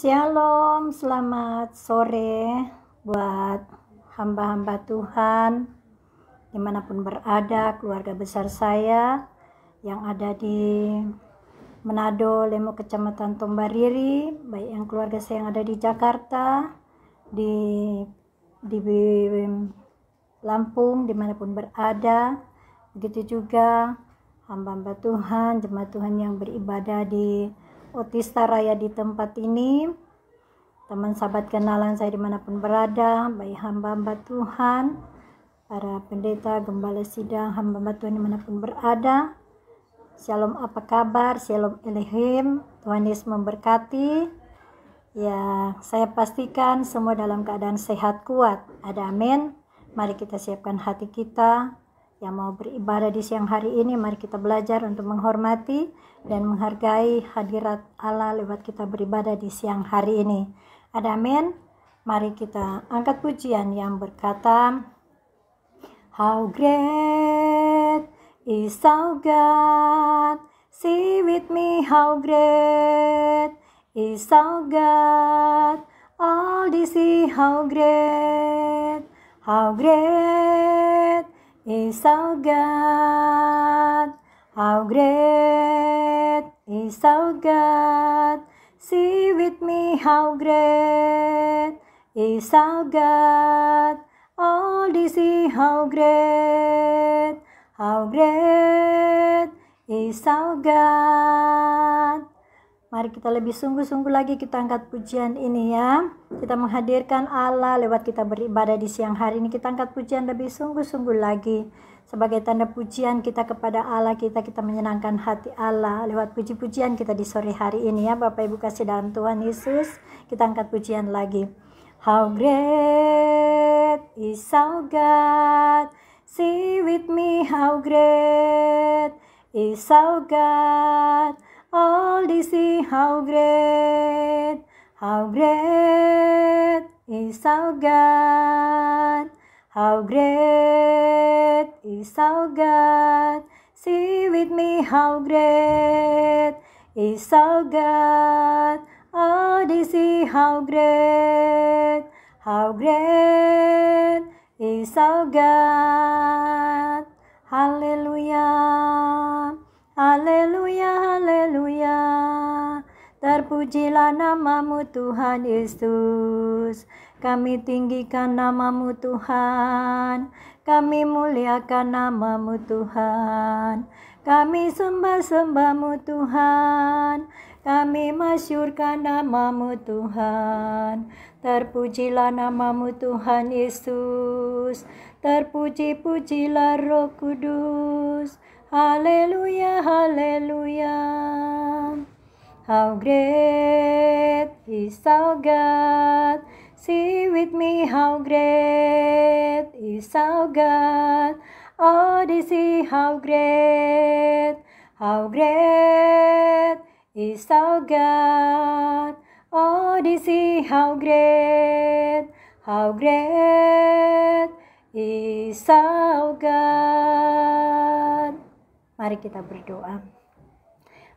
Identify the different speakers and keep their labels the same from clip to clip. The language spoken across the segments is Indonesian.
Speaker 1: Shalom, selamat sore buat hamba-hamba Tuhan dimanapun berada, keluarga besar saya yang ada di Manado, Lemo, Kecamatan Tombariri, baik yang keluarga saya yang ada di Jakarta, di Lampung, dimanapun berada. Begitu juga hamba-hamba Tuhan, jemaat Tuhan yang beribadah di Otista Raya di tempat ini, teman sahabat kenalan saya dimanapun berada, baik hamba-hamba Tuhan, para pendeta, gembala sidang, hamba-hamba Tuhan dimanapun berada. Shalom, apa kabar? Shalom Elohim, Tuhan Yesus memberkati. Ya, saya pastikan semua dalam keadaan sehat kuat. Ada amin. Mari kita siapkan hati kita yang mau beribadah di siang hari ini. Mari kita belajar untuk menghormati dan menghargai hadirat Allah lewat kita beribadah di siang hari ini. Ada amin. Mari kita angkat pujian yang berkata, How great is our God, see with me how great is our God, all this see how great is our God, how great is our God, see with me how great is our God, all this see how great is our God. Mari kita lebih sungguh-sungguh lagi kita angkat pujian ini ya. Kita menghadirkan Allah lewat kita beribadah di siang hari ini. Kita angkat pujian lebih sungguh-sungguh lagi. Sebagai tanda pujian kita kepada Allah, kita menyenangkan hati Allah lewat puji-pujian kita di sore hari ini ya. Bapak Ibu kasih dalam Tuhan Yesus, kita angkat pujian lagi. How great is our God, see with me how great is our God, all this see how great is our God, how great is our God, see with me how great is our God, all this see how great is our God. Haleluya, haleluya, haleluya. Terpujilah namamu Tuhan Yesus. Kami tinggikan namamu Tuhan. Kami muliakan namamu Tuhan. Kami sembah-sembahmu Tuhan. Kami masyurkan namamu Tuhan. Terpujilah namamu Tuhan Yesus. Terpuji-pujilah Roh Kudus. Haleluya, haleluya. How great is our God. See with me how great is our God. Oh, they see how great is our God. Oh, they see how great is our God. Mari kita berdoa.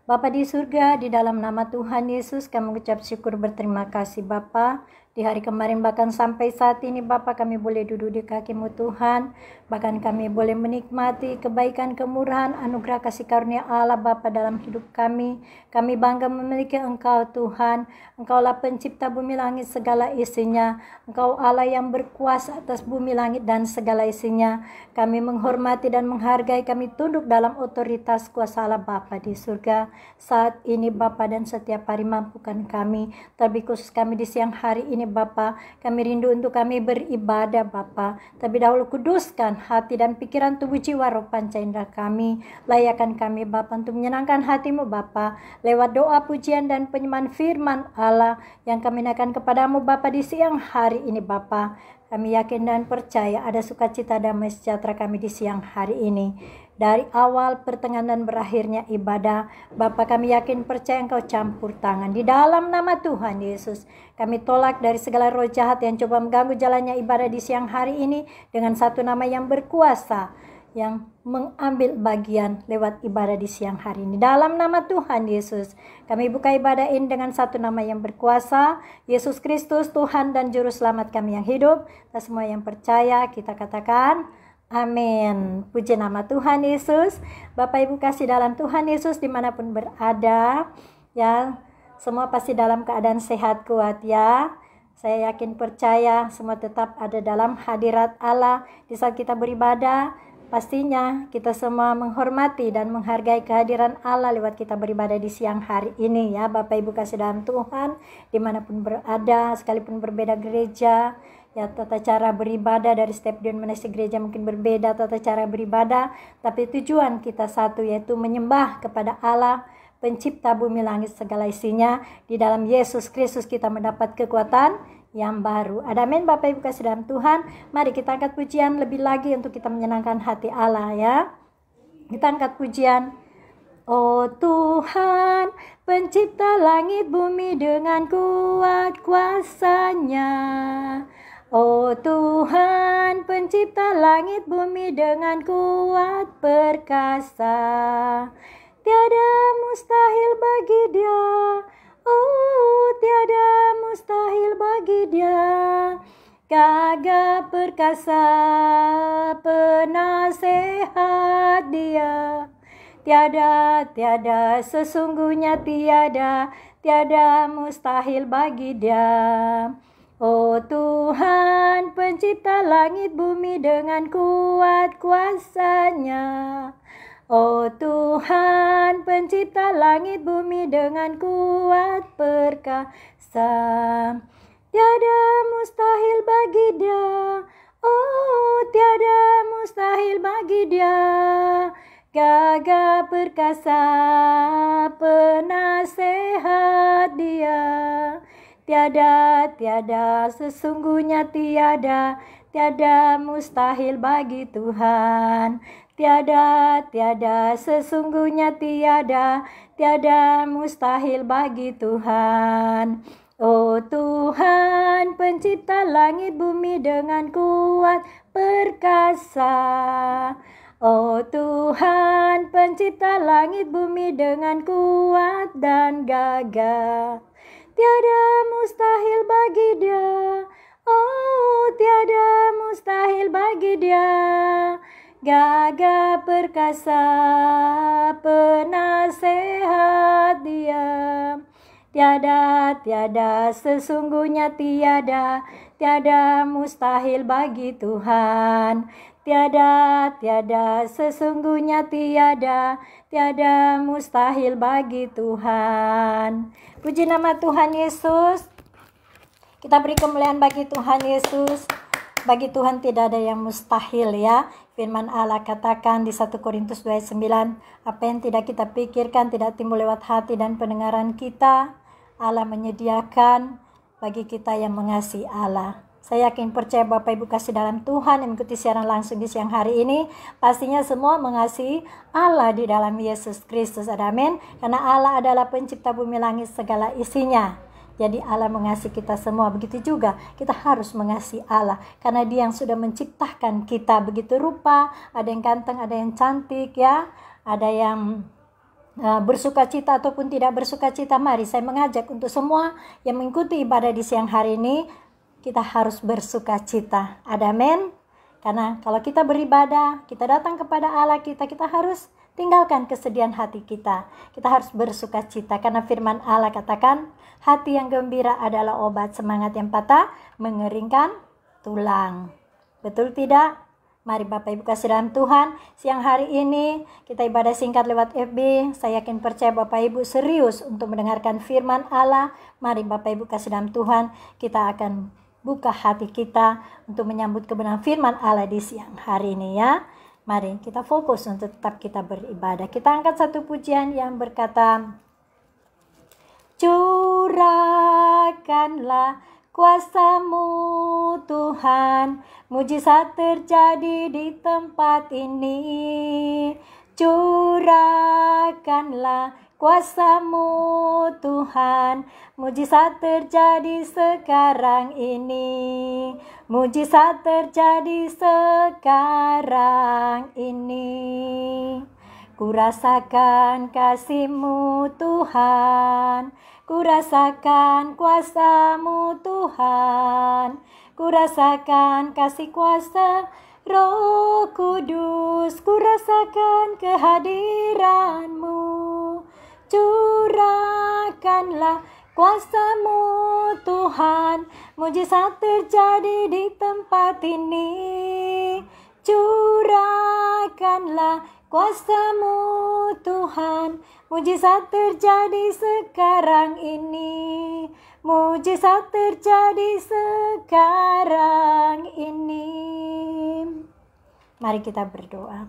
Speaker 1: Bapa di surga, di dalam nama Tuhan Yesus kami mengucap syukur berterima kasih Bapa. Di hari kemarin bahkan sampai saat ini Bapa kami boleh duduk di kaki-Mu Tuhan. Bahkan kami boleh menikmati kebaikan, kemurahan, anugerah kasih karunia Allah Bapa dalam hidup kami. Kami bangga memiliki Engkau Tuhan. Engkaulah pencipta bumi langit segala isinya. Engkau Allah yang berkuasa atas bumi langit dan segala isinya. Kami menghormati dan menghargai, kami tunduk dalam otoritas kuasa Allah Bapa di surga. Saat ini Bapa dan setiap hari mampukan kami, terlebih khusus kami di siang hari ini Bapa, kami rindu untuk kami beribadah Bapa. Terlebih dahulu kuduskan hati dan pikiran, tubuh, jiwa, roh, panca indera kami. Layakan kami Bapa untuk menyenangkan hati-Mu Bapa, lewat doa, pujian dan penyembahan firman Allah yang kami naikkan kepadamu Bapa di siang hari ini Bapa. Kami yakin dan percaya ada sukacita damai sejahtera kami di siang hari ini. Dari awal, pertengahan, dan berakhirnya ibadah, Bapa kami yakin percaya Engkau campur tangan. Di dalam nama Tuhan Yesus, kami tolak dari segala roh jahat yang coba mengganggu jalannya ibadah di siang hari ini dengan satu nama yang berkuasa, yang mengambil bagian lewat ibadah di siang hari ini. Dalam nama Tuhan Yesus, kami buka ibadah ini dengan satu nama yang berkuasa, Yesus Kristus, Tuhan dan Juru Selamat kami yang hidup. Dan semua yang percaya kita katakan amin. Puji nama Tuhan Yesus. Bapak Ibu kasih dalam Tuhan Yesus dimanapun berada, ya, semua pasti dalam keadaan sehat kuat ya. Saya yakin percaya semua tetap ada dalam hadirat Allah di saat kita beribadah. Pastinya kita semua menghormati dan menghargai kehadiran Allah lewat kita beribadah di siang hari ini ya. Bapak Ibu kasih dalam Tuhan dimanapun berada, sekalipun berbeda gereja, ya, tata cara beribadah dari setiap denominasi gereja mungkin berbeda tata cara beribadah, tapi tujuan kita satu, yaitu menyembah kepada Allah pencipta bumi langit segala isinya. Di dalam Yesus Kristus kita mendapat kekuatan yang baru. Amin. Bapak Ibu kasih dalam Tuhan, mari kita angkat pujian lebih lagi untuk kita menyenangkan hati Allah ya. Kita angkat pujian. Oh Tuhan, pencipta langit bumi dengan kuat kuasa-Nya. Oh Tuhan, pencipta langit bumi dengan kuat perkasa. Tiada mustahil bagi Dia. Oh, tiada mustahil bagi Dia. Gagah perkasa, penasehat Dia. Tiada sesungguhnya tiada mustahil bagi Dia. Oh Tuhan, pencipta langit bumi dengan kuat kuasa-Nya. Oh Tuhan, pencipta langit bumi dengan kuat perkasa. Tiada mustahil bagi Dia. Oh, tiada mustahil bagi Dia. Gagah perkasa, penasehat Dia. Tiada sesungguhnya tiada mustahil bagi Tuhan. Tiada sesungguhnya tiada mustahil bagi Tuhan. Oh Tuhan, pencipta langit bumi dengan kuat perkasa. Oh Tuhan, pencipta langit bumi dengan kuat dan gagah. Tiada mustahil bagi Dia. Oh, tiada mustahil bagi Dia. Gagah perkasa, penasehat Dia. Tiada sesungguhnya tiada mustahil bagi Tuhan. Tiada sesungguhnya tiada mustahil bagi Tuhan. Puji nama Tuhan Yesus. Kita beri kemuliaan bagi Tuhan Yesus. Bagi Tuhan tidak ada yang mustahil ya. Firman Allah katakan di 1 Korintus 2:9, apa yang tidak kita pikirkan tidak timbul lewat hati dan pendengaran kita, Allah menyediakan bagi kita yang mengasihi Allah. Saya yakin percaya Bapak Ibu kasih dalam Tuhan yang mengikuti siaran langsung di siang hari ini, pastinya semua mengasihi Allah di dalam Yesus Kristus. Amin. Karena Allah adalah pencipta bumi langit segala isinya. Jadi Allah mengasihi kita semua. Begitu juga kita harus mengasihi Allah. Karena Dia yang sudah menciptakan kita begitu rupa. Ada yang ganteng, ada yang cantik ya. Ada yang bersuka cita ataupun tidak bersuka cita. Mari saya mengajak untuk semua yang mengikuti ibadah di siang hari ini, kita harus bersuka cita. Amin. Karena kalau kita beribadah, kita datang kepada Allah kita harus tinggalkan kesedihan hati kita. Kita harus bersuka cita. Karena firman Allah katakan, hati yang gembira adalah obat, semangat yang patah mengeringkan tulang. Betul tidak? Mari Bapak Ibu kasih dalam Tuhan, siang hari ini kita ibadah singkat lewat FB. Saya yakin percaya Bapak Ibu serius untuk mendengarkan firman Allah. Mari Bapak Ibu kasih dalam Tuhan, kita akan buka hati kita untuk menyambut kebenaran firman Allah di siang hari ini ya. Mari kita fokus untuk tetap kita beribadah. Kita angkat satu pujian yang berkata, curahkanlah kuasa-Mu Tuhan, mujizat terjadi di tempat ini. Curahkanlah Curahkanlah kuasa-Mu Tuhan, mujizat terjadi sekarang ini, mujizat terjadi sekarang ini. Kurasakan kasih-Mu Tuhan, kurasakan kuasa-Mu Tuhan, kurasakan kasih kuasa Roh Kudus, kurasakan kehadiran-Mu. Curahkanlah kuasa-Mu Tuhan, mujizat terjadi di tempat ini. Curahkanlah kuasa-Mu Tuhan, mujizat terjadi sekarang ini, mujizat terjadi sekarang ini. Mari kita berdoa.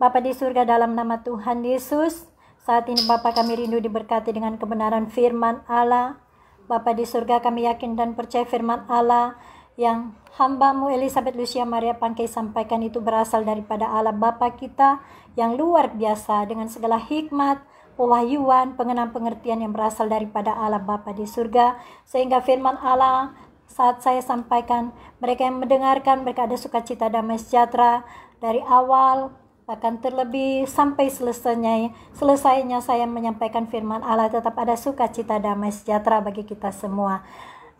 Speaker 1: Bapa di surga, dalam nama Tuhan Yesus, saat ini Bapa kami rindu diberkati dengan kebenaran firman Allah. Bapa di surga, kami yakin dan percaya firman Allah yang hamba-Mu Elizabeth Lucia Maria Pangkei sampaikan itu berasal daripada Allah Bapa kita yang luar biasa, dengan segala hikmat, pewahyuan, pengenalan pengertian yang berasal daripada Allah Bapa di surga, sehingga firman Allah saat saya sampaikan, mereka yang mendengarkan, mereka ada sukacita damai sejahtera dari awal bahkan terlebih sampai selesainya saya menyampaikan firman Allah, tetap ada sukacita damai sejahtera bagi kita semua.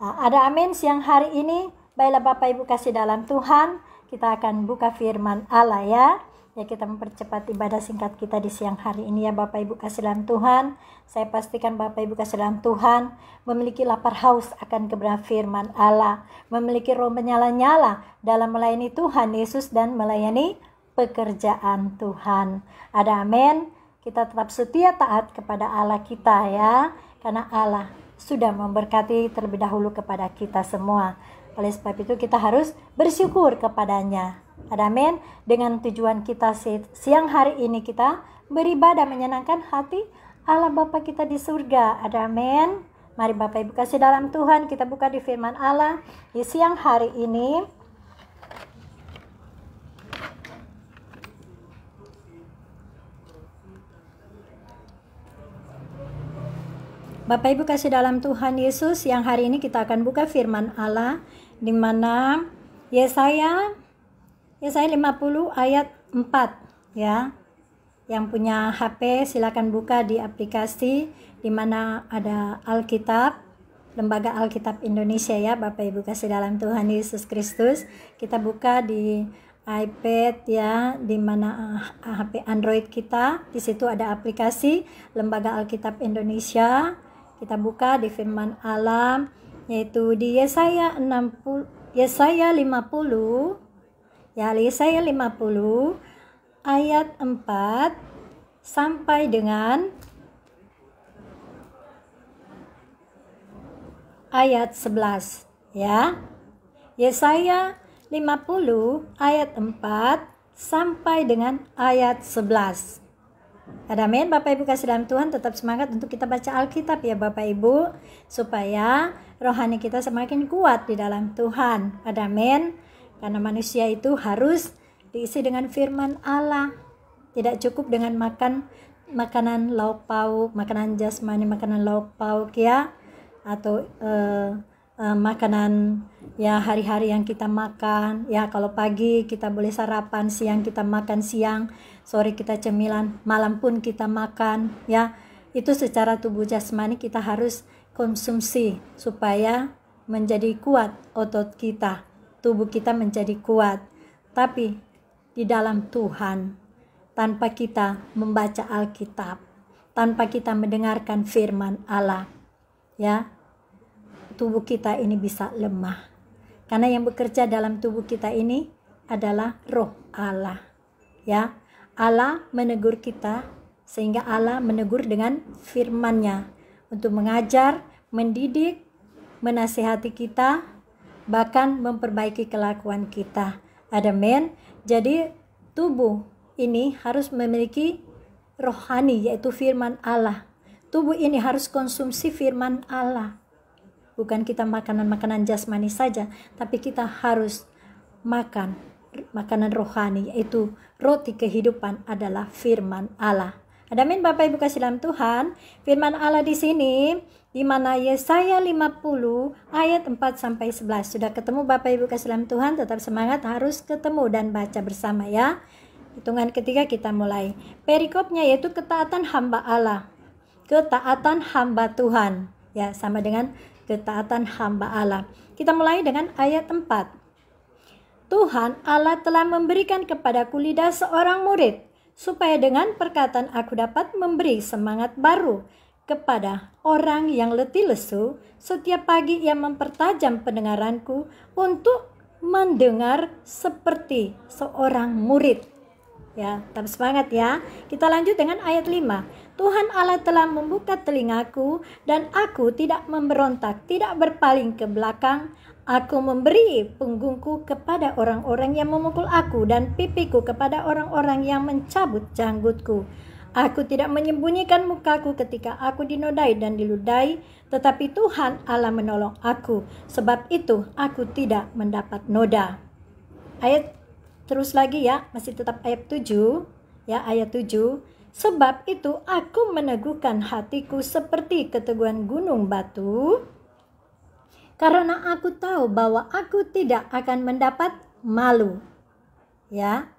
Speaker 1: Ada amin siang hari ini. Baiklah Bapak Ibu kasih dalam Tuhan, kita akan buka firman Allah ya. Ya, kita mempercepat ibadah singkat kita di siang hari ini ya Bapak Ibu kasih dalam Tuhan. Saya pastikan Bapak Ibu kasih dalam Tuhan memiliki lapar haus akan kebenaran firman Allah, memiliki roh menyala-nyala dalam melayani Tuhan Yesus dan melayani pekerjaan Tuhan. Ada amin. Kita tetap setia taat kepada Allah kita ya, karena Allah sudah memberkati terlebih dahulu kepada kita semua. Oleh sebab itu kita harus bersyukur kepadanya. Ada amin. Dengan tujuan kita siang hari ini kita beribadah menyenangkan hati Allah Bapa kita di surga. Ada amin. Mari Bapak Ibu kasih dalam Tuhan, kita buka di firman Allah di siang hari ini. Bapak Ibu kasih dalam Tuhan Yesus, yang hari ini kita akan buka firman Allah di mana Yesaya 50 ayat 4 ya. Yang punya HP silakan buka di aplikasi di mana ada Alkitab, Lembaga Alkitab Indonesia ya Bapak Ibu kasih dalam Tuhan Yesus Kristus. Kita buka di iPad ya, di mana HP Android kita, di situ ada aplikasi Lembaga Alkitab Indonesia. Kita buka di firman Allah yaitu di Yesaya 50 ya, Yesaya 50 ayat 4 sampai dengan ayat 11 ya. Yesaya 50 ayat 4 sampai dengan ayat 11. Ada amin. Bapak Ibu kasih dalam Tuhan, tetap semangat untuk kita baca Alkitab ya Bapak Ibu, supaya rohani kita semakin kuat di dalam Tuhan. Ada amin. Karena manusia itu harus diisi dengan firman Allah. Tidak cukup dengan makan makanan lauk pauk, makanan jasmani, makanan lauk pauk ya, atau makanan ya hari-hari yang kita makan ya. Kalau pagi kita boleh sarapan, siang kita makan siang, sore kita cemilan, malam pun kita makan ya. Itu secara tubuh jasmani kita harus konsumsi supaya menjadi kuat otot kita, tubuh kita menjadi kuat. Tapi di dalam Tuhan, tanpa kita membaca Alkitab, tanpa kita mendengarkan firman Allah ya, tubuh kita ini bisa lemah. Karena yang bekerja dalam tubuh kita ini adalah roh Allah ya. Allah menegur kita, sehingga Allah menegur dengan firman-Nya untuk mengajar, mendidik, menasihati kita, bahkan memperbaiki kelakuan kita. Amin. Jadi tubuh ini harus memiliki rohani, yaitu firman Allah. Tubuh ini harus konsumsi firman Allah. Bukan kita makanan-makanan jasmani saja, tapi kita harus makan makanan rohani, yaitu roti kehidupan adalah firman Allah. Amin Bapak Ibu kasih dalam Tuhan. Firman Allah di sini di mana Yesaya 50 ayat 4 sampai 11. Sudah ketemu Bapak Ibu kasih dalam Tuhan? Tetap semangat, harus ketemu dan baca bersama ya. Hitungan ketiga kita mulai. Perikopnya yaitu ketaatan hamba Allah. Ketaatan hamba Tuhan. Ya, sama dengan ketaatan hamba Allah. Kita mulai dengan ayat 4. Tuhan Allah telah memberikan kepadaku lidah seorang murid, supaya dengan perkataan aku dapat memberi semangat baru kepada orang yang letih lesu. Setiap pagi ia mempertajam pendengaranku untuk mendengar seperti seorang murid. Ya, tetap semangat ya. Kita lanjut dengan ayat 5. Tuhan Allah telah membuka telingaku dan aku tidak memberontak, tidak berpaling ke belakang. Aku memberi punggungku kepada orang-orang yang memukul aku dan pipiku kepada orang-orang yang mencabut janggutku. Aku tidak menyembunyikan mukaku ketika aku dinodai dan diludahi, tetapi Tuhan Allah menolong aku. Sebab itu aku tidak mendapat noda. Ayat terus lagi ya, masih tetap ayat 7. Ya, ayat 7. Sebab itu aku meneguhkan hatiku seperti keteguhan gunung batu, karena aku tahu bahwa aku tidak akan mendapat malu. Ya.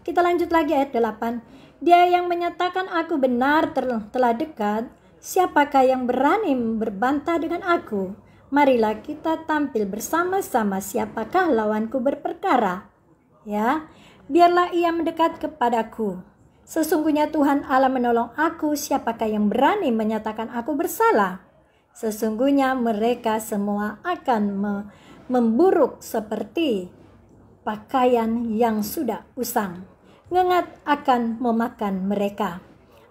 Speaker 1: Kita lanjut lagi ayat 8. Dia yang menyatakan aku benar telah dekat, siapakah yang berani berbantah dengan aku? Marilah kita tampil bersama-sama, siapakah lawanku berperkara? Ya. Biarlah ia mendekat kepadaku. Sesungguhnya Tuhan Allah menolong aku, siapakah yang berani menyatakan aku bersalah? Sesungguhnya mereka semua akan memburuk seperti pakaian yang sudah usang. Ngengat akan memakan mereka.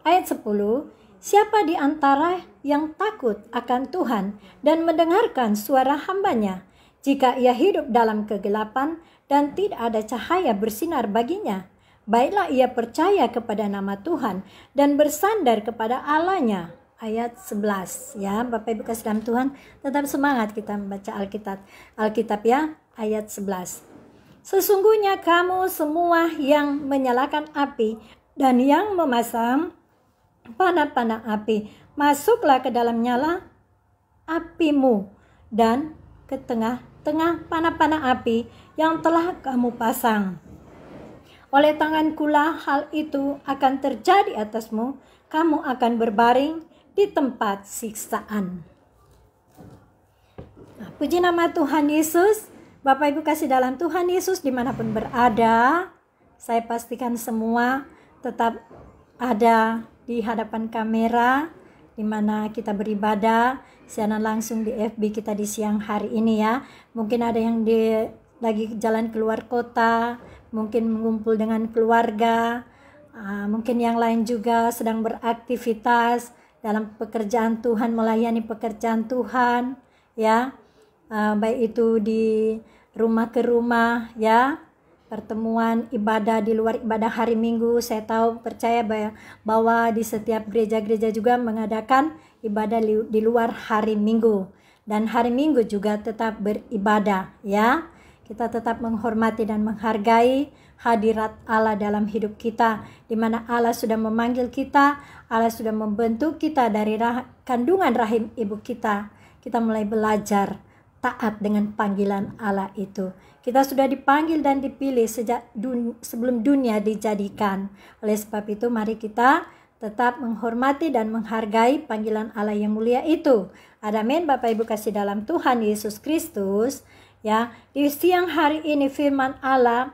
Speaker 1: Ayat 10. Siapa di antara yang takut akan Tuhan dan mendengarkan suara hambanya? Jika ia hidup dalam kegelapan dan tidak ada cahaya bersinar baginya, baiklah ia percaya kepada nama Tuhan dan bersandar kepada Allahnya. Ayat 11 ya, Bapak Ibu kasih dalam Tuhan, tetap semangat kita membaca Alkitab ya. Ayat 11. Sesungguhnya kamu semua yang menyalakan api dan yang memasang panah-panah api, masuklah ke dalam nyala apimu dan ke tengah-tengah panah-panah api yang telah kamu pasang. Oleh tangankulah hal itu akan terjadi atasmu, kamu akan berbaring di tempat siksaan. Nah, puji nama Tuhan Yesus. Bapak Ibu kasih dalam Tuhan Yesus dimanapun berada, saya pastikan semua tetap ada di hadapan kamera dimana kita beribadah siaran langsung di FB kita di siang hari ini ya. Mungkin ada yang lagi jalan keluar kota, mungkin mengumpul dengan keluarga, mungkin yang lain juga sedang beraktivitas dalam pekerjaan Tuhan, melayani pekerjaan Tuhan ya, baik itu di rumah ke rumah ya, pertemuan ibadah di luar ibadah hari Minggu. Saya tahu percaya bahwa di setiap gereja-gereja juga mengadakan ibadah di luar hari Minggu, dan hari Minggu juga tetap beribadah ya. Kita tetap menghormati dan menghargai hadirat Allah dalam hidup kita, di mana Allah sudah memanggil kita, Allah sudah membentuk kita dari kandungan rahim ibu kita. Kita mulai belajar taat dengan panggilan Allah itu. Kita sudah dipanggil dan dipilih sejak sebelum dunia dijadikan. Oleh sebab itu mari kita tetap menghormati dan menghargai panggilan Allah yang mulia itu. Amin Bapak Ibu kasih dalam Tuhan Yesus Kristus. Ya, di siang hari ini firman Allah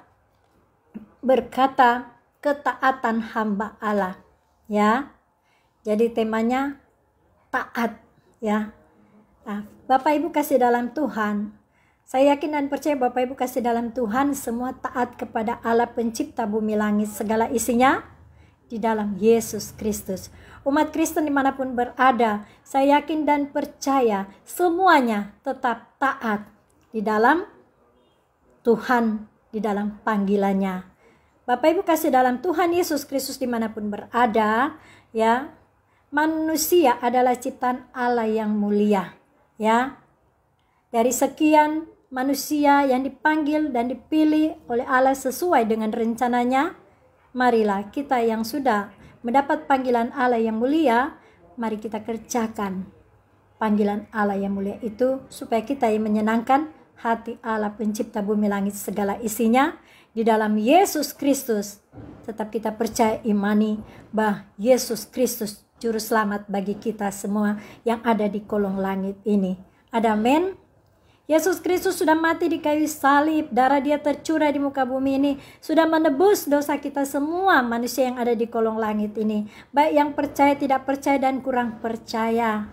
Speaker 1: berkata ketaatan hamba Allah. Ya, jadi temanya taat. Ya, nah, Bapak Ibu kasih dalam Tuhan. Saya yakin dan percaya Bapak Ibu kasih dalam Tuhan semua taat kepada Allah pencipta bumi langit segala isinya di dalam Yesus Kristus. Umat Kristen dimanapun berada, saya yakin dan percaya semuanya tetap taat di dalam Tuhan, di dalam panggilannya. Bapak Ibu kasih dalam Tuhan Yesus Kristus dimanapun berada, ya, manusia adalah ciptaan Allah yang mulia, ya. Dari sekian manusia yang dipanggil dan dipilih oleh Allah sesuai dengan rencananya, marilah kita yang sudah mendapat panggilan Allah yang mulia, mari kita kerjakan panggilan Allah yang mulia itu supaya kita yang menyenangkan hati Allah pencipta bumi langit segala isinya di dalam Yesus Kristus. Tetap kita percaya, imani bahwa Yesus Kristus juru selamat bagi kita semua yang ada di kolong langit ini. Amin. Yesus Kristus sudah mati di kayu salib, darah dia tercurah di muka bumi ini, sudah menebus dosa kita semua manusia yang ada di kolong langit ini, baik yang percaya, tidak percaya, dan kurang percaya.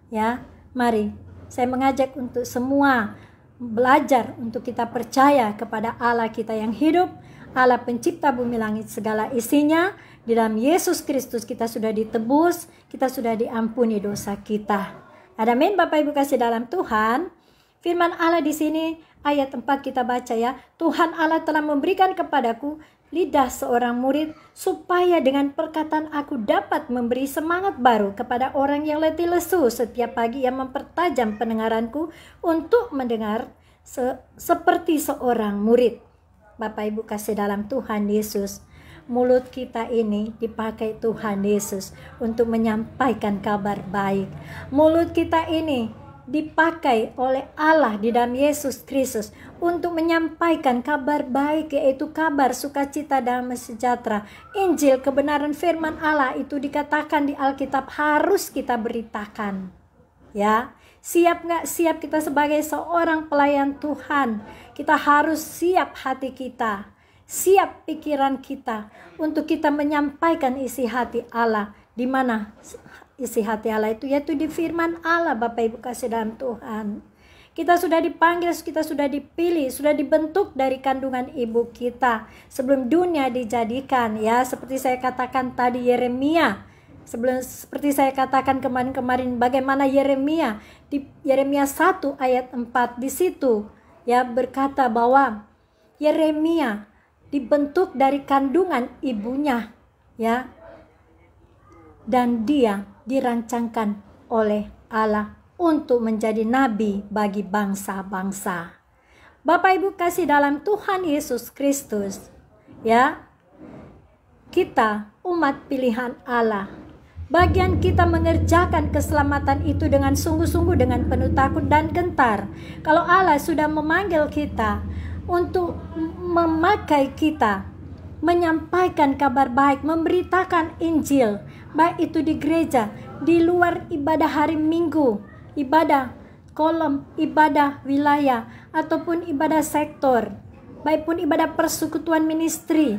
Speaker 1: Ya, mari saya mengajak untuk semua belajar untuk kita percaya kepada Allah kita yang hidup, Allah pencipta bumi langit segala isinya. Di dalam Yesus Kristus kita sudah ditebus, kita sudah diampuni dosa kita. Amin. Bapak Ibu kasih dalam Tuhan. Firman Allah di sini ayat 4 kita baca ya. Tuhan Allah telah memberikan kepadaku lidah seorang murid supaya dengan perkataan aku dapat memberi semangat baru kepada orang yang letih lesu setiap pagi, yang mempertajam pendengaranku untuk mendengar seperti seorang murid. Bapak Ibu kasih dalam Tuhan Yesus, mulut kita ini dipakai Tuhan Yesus untuk menyampaikan kabar baik. Mulut kita ini dipakai oleh Allah di dalam Yesus Kristus untuk menyampaikan kabar baik, yaitu kabar sukacita damai sejahtera. Injil kebenaran firman Allah itu dikatakan di Alkitab harus kita beritakan. Ya, siap nggak siap kita sebagai seorang pelayan Tuhan? Kita harus siap hati kita, siap pikiran kita untuk kita menyampaikan isi hati Allah. Di mana isi hati Allah itu? Yaitu di firman Allah. Bapak Ibu kasih dalam Tuhan, kita sudah dipanggil, kita sudah dipilih, sudah dibentuk dari kandungan ibu kita sebelum dunia dijadikan. Ya, seperti saya katakan tadi Yeremia, seperti saya katakan kemarin-kemarin, bagaimana Yeremia di Yeremia 1 ayat 4 di situ ya berkata bahwa Yeremia dibentuk dari kandungan ibunya, ya, dan dia dirancangkan oleh Allah untuk menjadi nabi bagi bangsa-bangsa. Bapak Ibu kasih dalam Tuhan Yesus Kristus, ya, kita umat pilihan Allah. Bagian kita mengerjakan keselamatan itu dengan sungguh-sungguh, dengan penuh takut dan gentar. Kalau Allah sudah memanggil kita untuk memakai kita, menyampaikan kabar baik, memberitakan Injil, baik itu di gereja, di luar ibadah hari Minggu, ibadah kolom, ibadah wilayah, ataupun ibadah sektor, baik pun ibadah persekutuan ministry.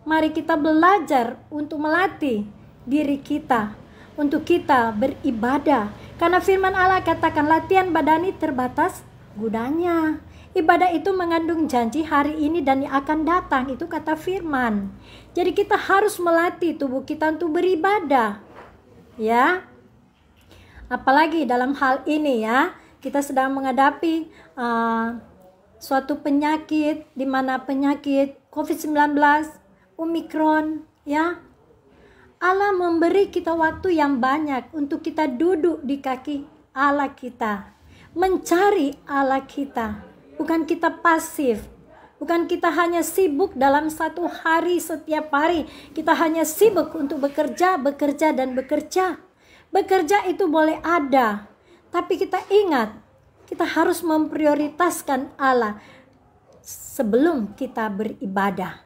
Speaker 1: Mari kita belajar untuk melatih diri kita untuk kita beribadah, karena firman Allah katakan latihan badani terbatas gunanya. Ibadah itu mengandung janji hari ini dan yang akan datang, itu kata firman. Jadi kita harus melatih tubuh kita untuk beribadah, ya. Apalagi dalam hal ini ya, kita sedang menghadapi suatu penyakit, di mana penyakit COVID-19, Omikron, ya. Allah memberi kita waktu yang banyak untuk kita duduk di kaki Allah kita, mencari Allah kita. Bukan kita pasif, bukan kita hanya sibuk dalam satu hari, setiap hari kita hanya sibuk untuk bekerja, dan bekerja. Bekerja itu boleh ada, tapi kita ingat, kita harus memprioritaskan Allah sebelum kita beribadah.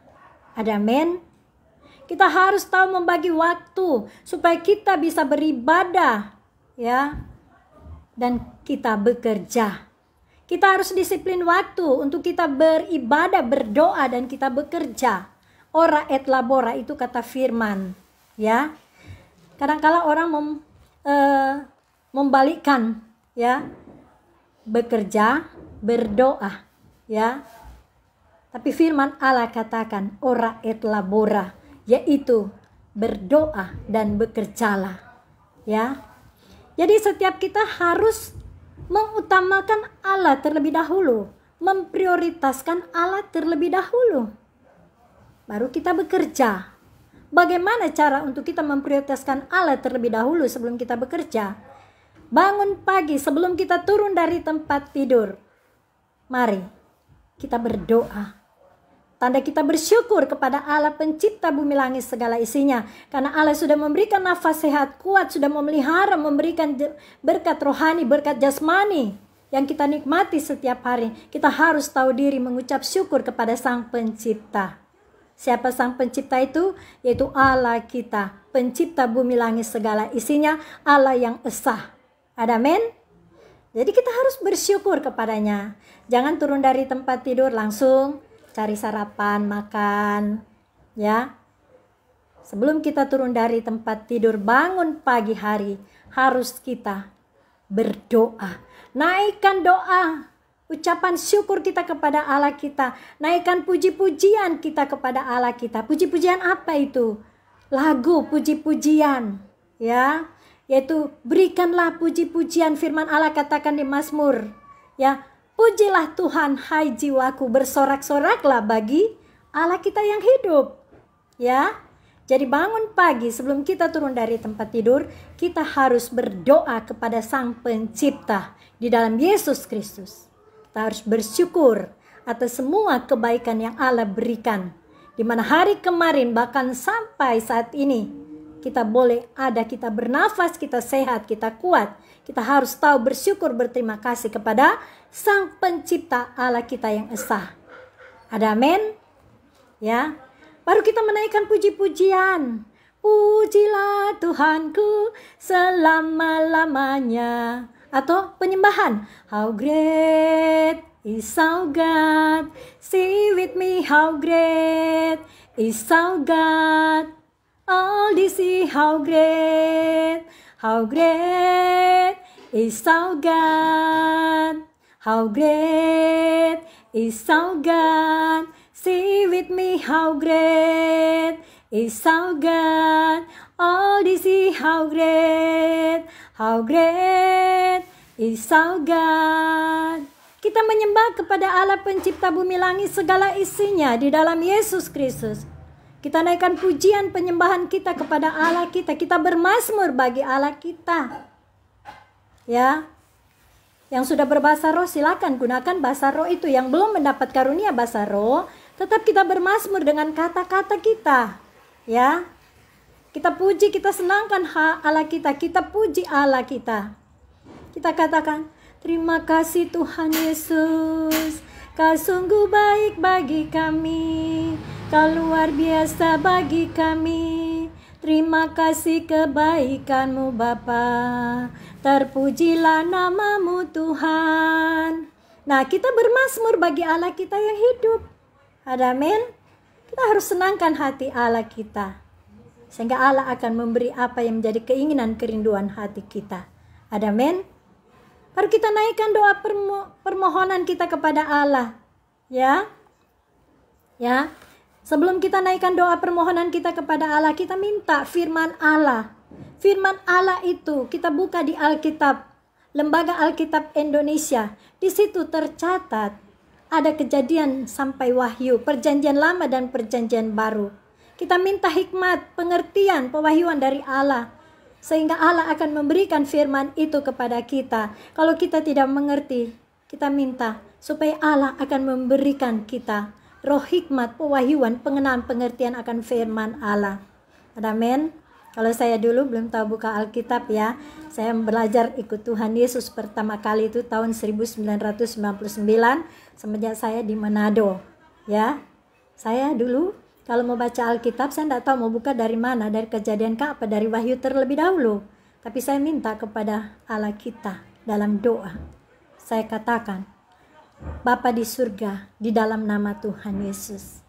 Speaker 1: Amin. Kita harus tahu membagi waktu supaya kita bisa beribadah, ya, dan kita bekerja. Kita harus disiplin waktu untuk kita beribadah, berdoa, dan kita bekerja. Ora et labora itu kata firman, ya. Kadang-kala orang membalikkan, ya, bekerja, berdoa, ya. Tapi firman Allah katakan ora et labora, yaitu berdoa dan bekerjalah, ya. Jadi setiap kita harus mengutamakan Allah terlebih dahulu, memprioritaskan Allah terlebih dahulu, baru kita bekerja. Bagaimana cara untuk kita memprioritaskan Allah terlebih dahulu sebelum kita bekerja? Bangun pagi sebelum kita turun dari tempat tidur, mari kita berdoa. Tanda kita bersyukur kepada Allah pencipta bumi langit segala isinya. Karena Allah sudah memberikan nafas sehat kuat, sudah memelihara, memberikan berkat rohani, berkat jasmani yang kita nikmati setiap hari. Kita harus tahu diri mengucap syukur kepada Sang Pencipta. Siapa Sang Pencipta itu? Yaitu Allah kita, pencipta bumi langit segala isinya, Allah yang esa. Amin. Jadi kita harus bersyukur kepadanya. Jangan turun dari tempat tidur langsung cari sarapan, makan, ya. Sebelum kita turun dari tempat tidur, bangun pagi hari, harus kita berdoa. Naikkan doa, ucapan syukur kita kepada Allah kita. Naikkan puji-pujian kita kepada Allah kita. Puji-pujian apa itu? Lagu puji-pujian, ya. Yaitu berikanlah puji-pujian, firman Allah katakan di Mazmur, ya. Pujilah Tuhan, hai jiwaku, bersorak-soraklah bagi Allah kita yang hidup. Ya. Jadi bangun pagi sebelum kita turun dari tempat tidur, kita harus berdoa kepada Sang Pencipta di dalam Yesus Kristus. Kita harus bersyukur atas semua kebaikan yang Allah berikan. Di mana hari kemarin bahkan sampai saat ini kita boleh ada, kita bernafas, kita sehat, kita kuat. Kita harus tahu bersyukur, berterima kasih kepada Sang Pencipta Allah kita yang esa. Ada amin? Ya. Baru kita menaikkan puji-pujian. Pujilah Tuhanku selama-lamanya. Atau penyembahan. How great is our God. Sing with me, how great is our God. All this is how great is our God. How great is our God. Sing with me, how great is our God. All this is how great is our God. Kita menyembah kepada Allah pencipta bumi langit segala isinya di dalam Yesus Kristus. Kita naikkan pujian penyembahan kita kepada Allah kita. Kita bermazmur bagi Allah kita. Ya. Yang sudah berbahasa roh silakan gunakan bahasa roh itu. Yang belum mendapat karunia bahasa roh, tetap kita bermazmur dengan kata-kata kita. Ya. Kita puji, kita senangkan Allah kita. Kita puji Allah kita. Kita katakan, terima kasih Tuhan Yesus. Kau sungguh baik bagi kami, Kau luar biasa bagi kami. Terima kasih kebaikan-Mu Bapa. Terpujilah nama-Mu Tuhan. Nah, kita bermazmur bagi Allah kita yang hidup. Amin. Kita harus senangkan hati Allah kita, sehingga Allah akan memberi apa yang menjadi keinginan kerinduan hati kita. Amin. Baru kita naikkan doa permohonan kita kepada Allah. Ya. Ya. Sebelum kita naikkan doa permohonan kita kepada Allah, kita minta firman Allah. Firman Allah itu kita buka di Alkitab, Lembaga Alkitab Indonesia. Di situ tercatat ada Kejadian sampai Wahyu, Perjanjian Lama dan Perjanjian Baru. Kita minta hikmat, pengertian, pewahyuan dari Allah, sehingga Allah akan memberikan firman itu kepada kita. Kalau kita tidak mengerti, kita minta supaya Allah akan memberikan kita roh hikmat, pewahyuan, pengenalan, pengertian akan firman Allah. Amin. Kalau saya dulu belum tahu buka Alkitab ya, saya belajar ikut Tuhan Yesus pertama kali itu tahun 1999 semenjak saya di Manado. Ya, saya dulu kalau mau baca Alkitab, saya tidak tahu mau buka dari mana, dari Kejadian kah, apa dari Wahyu terlebih dahulu. Tapi saya minta kepada Allah kita dalam doa. Saya katakan, Bapa di surga, di dalam nama Tuhan Yesus,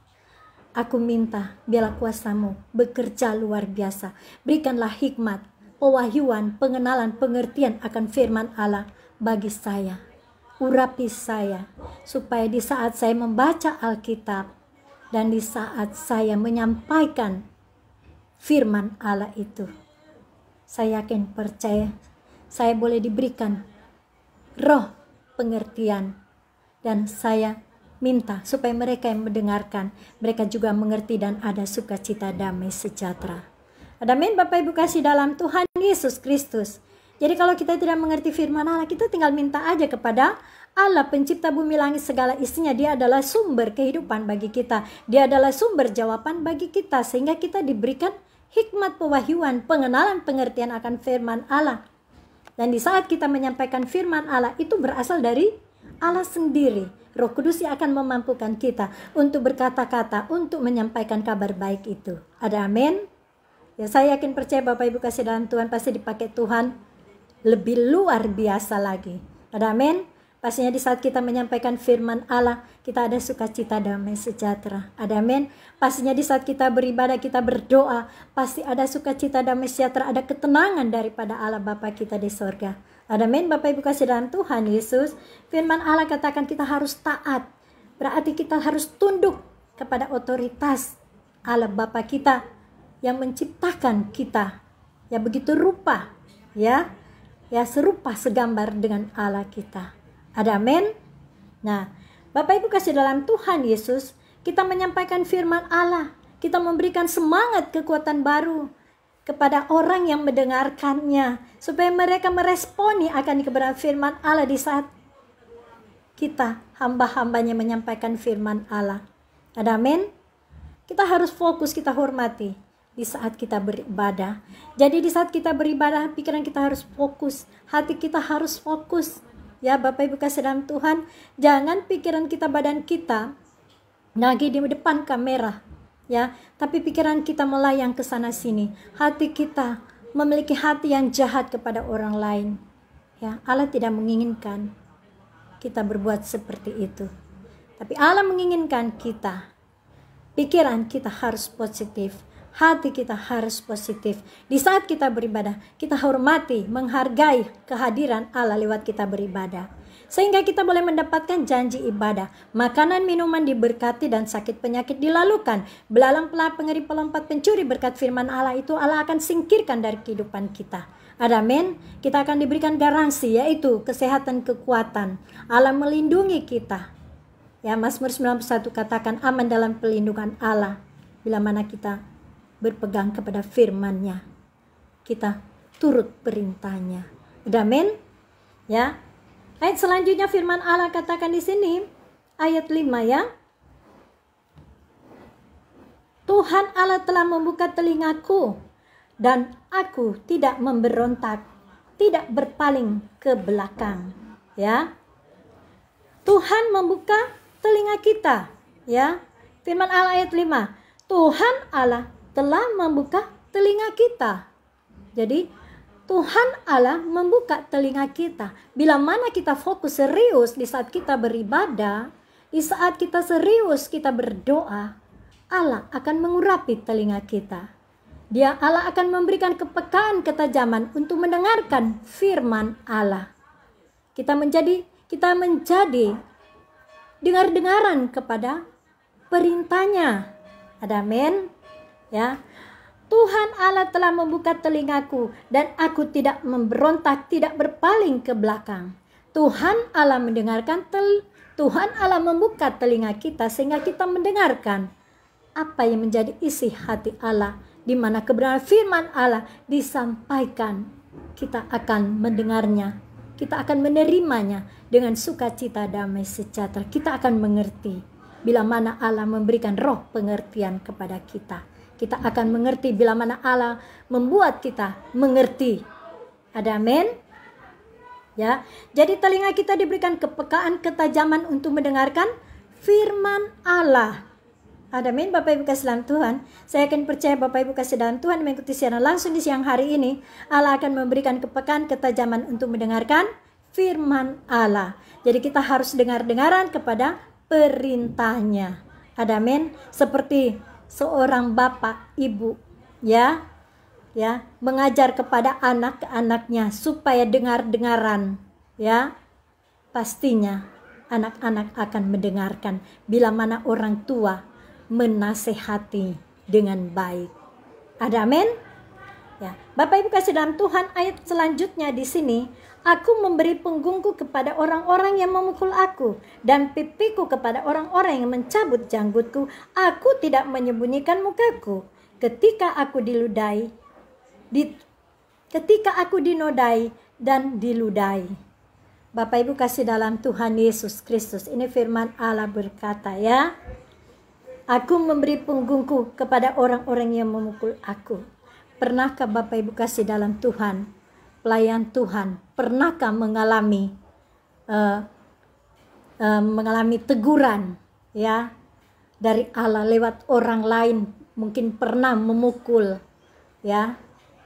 Speaker 1: aku minta biarlah kuasa-Mu bekerja luar biasa. Berikanlah hikmat, pewahyuan, pengenalan, pengertian akan firman Allah bagi saya. Urapi saya, supaya di saat saya membaca Alkitab, dan di saat saya menyampaikan firman Allah itu, saya yakin percaya saya boleh diberikan roh pengertian. Dan saya minta supaya mereka yang mendengarkan, mereka juga mengerti dan ada sukacita damai sejahtera. Amin. Bapak Ibu kasih dalam Tuhan Yesus Kristus. Jadi kalau kita tidak mengerti firman Allah, kita tinggal minta aja kepada Allah pencipta bumi langit segala isinya, dia adalah sumber kehidupan bagi kita. Dia adalah sumber jawaban bagi kita, sehingga kita diberikan hikmat pewahyuan, pengenalan, pengertian akan firman Allah. Dan di saat kita menyampaikan firman Allah, itu berasal dari Allah sendiri. Roh Kudus yang akan memampukan kita untuk berkata-kata, untuk menyampaikan kabar baik itu. Ada amin? Ya, saya yakin percaya Bapak Ibu kasih dalam Tuhan pasti dipakai Tuhan lebih luar biasa lagi. Ada amin? Pastinya di saat kita menyampaikan firman Allah, kita ada sukacita, damai sejahtera. Ada amin? Pastinya di saat kita beribadah, kita berdoa, pasti ada sukacita, damai sejahtera, ada ketenangan daripada Allah Bapa kita di sorga. Ada amin? Bapak Ibu kasih dalam Tuhan Yesus. Firman Allah katakan kita harus taat. Berarti kita harus tunduk kepada otoritas Allah Bapa kita yang menciptakan kita. Ya begitu rupa, ya serupa segambar dengan Allah kita. Ada amin? Nah, Bapak Ibu kasih dalam Tuhan Yesus, kita menyampaikan firman Allah. Kita memberikan semangat kekuatan baru kepada orang yang mendengarkannya, supaya mereka meresponi akan kebenaran firman Allah di saat kita hamba-hambanya menyampaikan firman Allah. Ada amin? Kita harus fokus, kita hormati di saat kita beribadah. Jadi di saat kita beribadah, pikiran kita harus fokus, hati kita harus fokus. Ya Bapak Ibu kasih dalam Tuhan, jangan pikiran kita, badan kita lagi di depan kamera, ya, tapi pikiran kita melayang ke sana sini. Hati kita memiliki hati yang jahat kepada orang lain. Ya, Allah tidak menginginkan kita berbuat seperti itu. Tapi Allah menginginkan kita, pikiran kita harus positif. Hati kita harus positif. Di saat kita beribadah, kita hormati, menghargai kehadiran Allah lewat kita beribadah. Sehingga kita boleh mendapatkan janji ibadah. Makanan, minuman diberkati dan sakit penyakit dilalukan. Belalang, pelap, pengeri, pelompat, pencuri berkat firman Allah itu Allah akan singkirkan dari kehidupan kita. Ada amin? Kita akan diberikan garansi, yaitu kesehatan, kekuatan. Allah melindungi kita. Ya, Mazmur 91 katakan aman dalam pelindungan Allah. Bila mana kita berpegang kepada firman-Nya, kita turut perintahnya. Udah amin? Ya. Ayat selanjutnya firman Allah katakan di sini, ayat 5 ya. Tuhan Allah telah membuka telingaku dan aku tidak memberontak, tidak berpaling ke belakang. Ya. Tuhan membuka telinga kita, ya. Firman Allah ayat 5. Tuhan Allah telah membuka telinga kita. Jadi Tuhan Allah membuka telinga kita. Bila mana kita fokus serius di saat kita beribadah, di saat kita serius kita berdoa, Allah akan mengurapi telinga kita. Allah akan memberikan kepekaan, ketajaman untuk mendengarkan firman Allah. Kita menjadi dengar-dengaran kepada perintahnya. Ada amin? Ya, Tuhan Allah telah membuka telingaku dan aku tidak memberontak, tidak berpaling ke belakang. Tuhan Allah Tuhan Allah membuka telinga kita sehingga kita mendengarkan apa yang menjadi isi hati Allah, di mana kebenaran firman Allah disampaikan. Kita akan mendengarnya, kita akan menerimanya dengan sukacita, damai sejahtera. Kita akan mengerti bila mana Allah memberikan roh pengertian kepada kita. Kita akan mengerti bila mana Allah membuat kita mengerti. Ada amin? Ya. Jadi telinga kita diberikan kepekaan, ketajaman untuk mendengarkan firman Allah. Ada amin Bapak Ibu kasih dalam Tuhan. Saya akan percaya Bapak Ibu kasih dalam Tuhan mengikuti siaran langsung di siang hari ini. Allah akan memberikan kepekaan, ketajaman untuk mendengarkan firman Allah. Jadi kita harus dengar-dengaran kepada perintahnya. Ada amin? Seperti seorang bapak, ibu, ya, mengajar kepada anak-anaknya supaya dengar-dengaran, ya, pastinya anak-anak akan mendengarkan bila mana orang tua menasehati dengan baik. Ada amin? Ya, Bapak Ibu kasih dalam Tuhan, ayat selanjutnya di sini, aku memberi punggungku kepada orang-orang yang memukul aku dan pipiku kepada orang-orang yang mencabut janggutku. Aku tidak menyembunyikan mukaku ketika aku dinodai dan diludai. Bapak Ibu kasih dalam Tuhan Yesus Kristus, ini firman Allah berkata ya, aku memberi punggungku kepada orang-orang yang memukul aku. Pernahkah Bapak Ibu kasih dalam Tuhan, pelayan Tuhan, pernahkah mengalami teguran ya dari Allah lewat orang lain? Mungkin pernah memukul ya.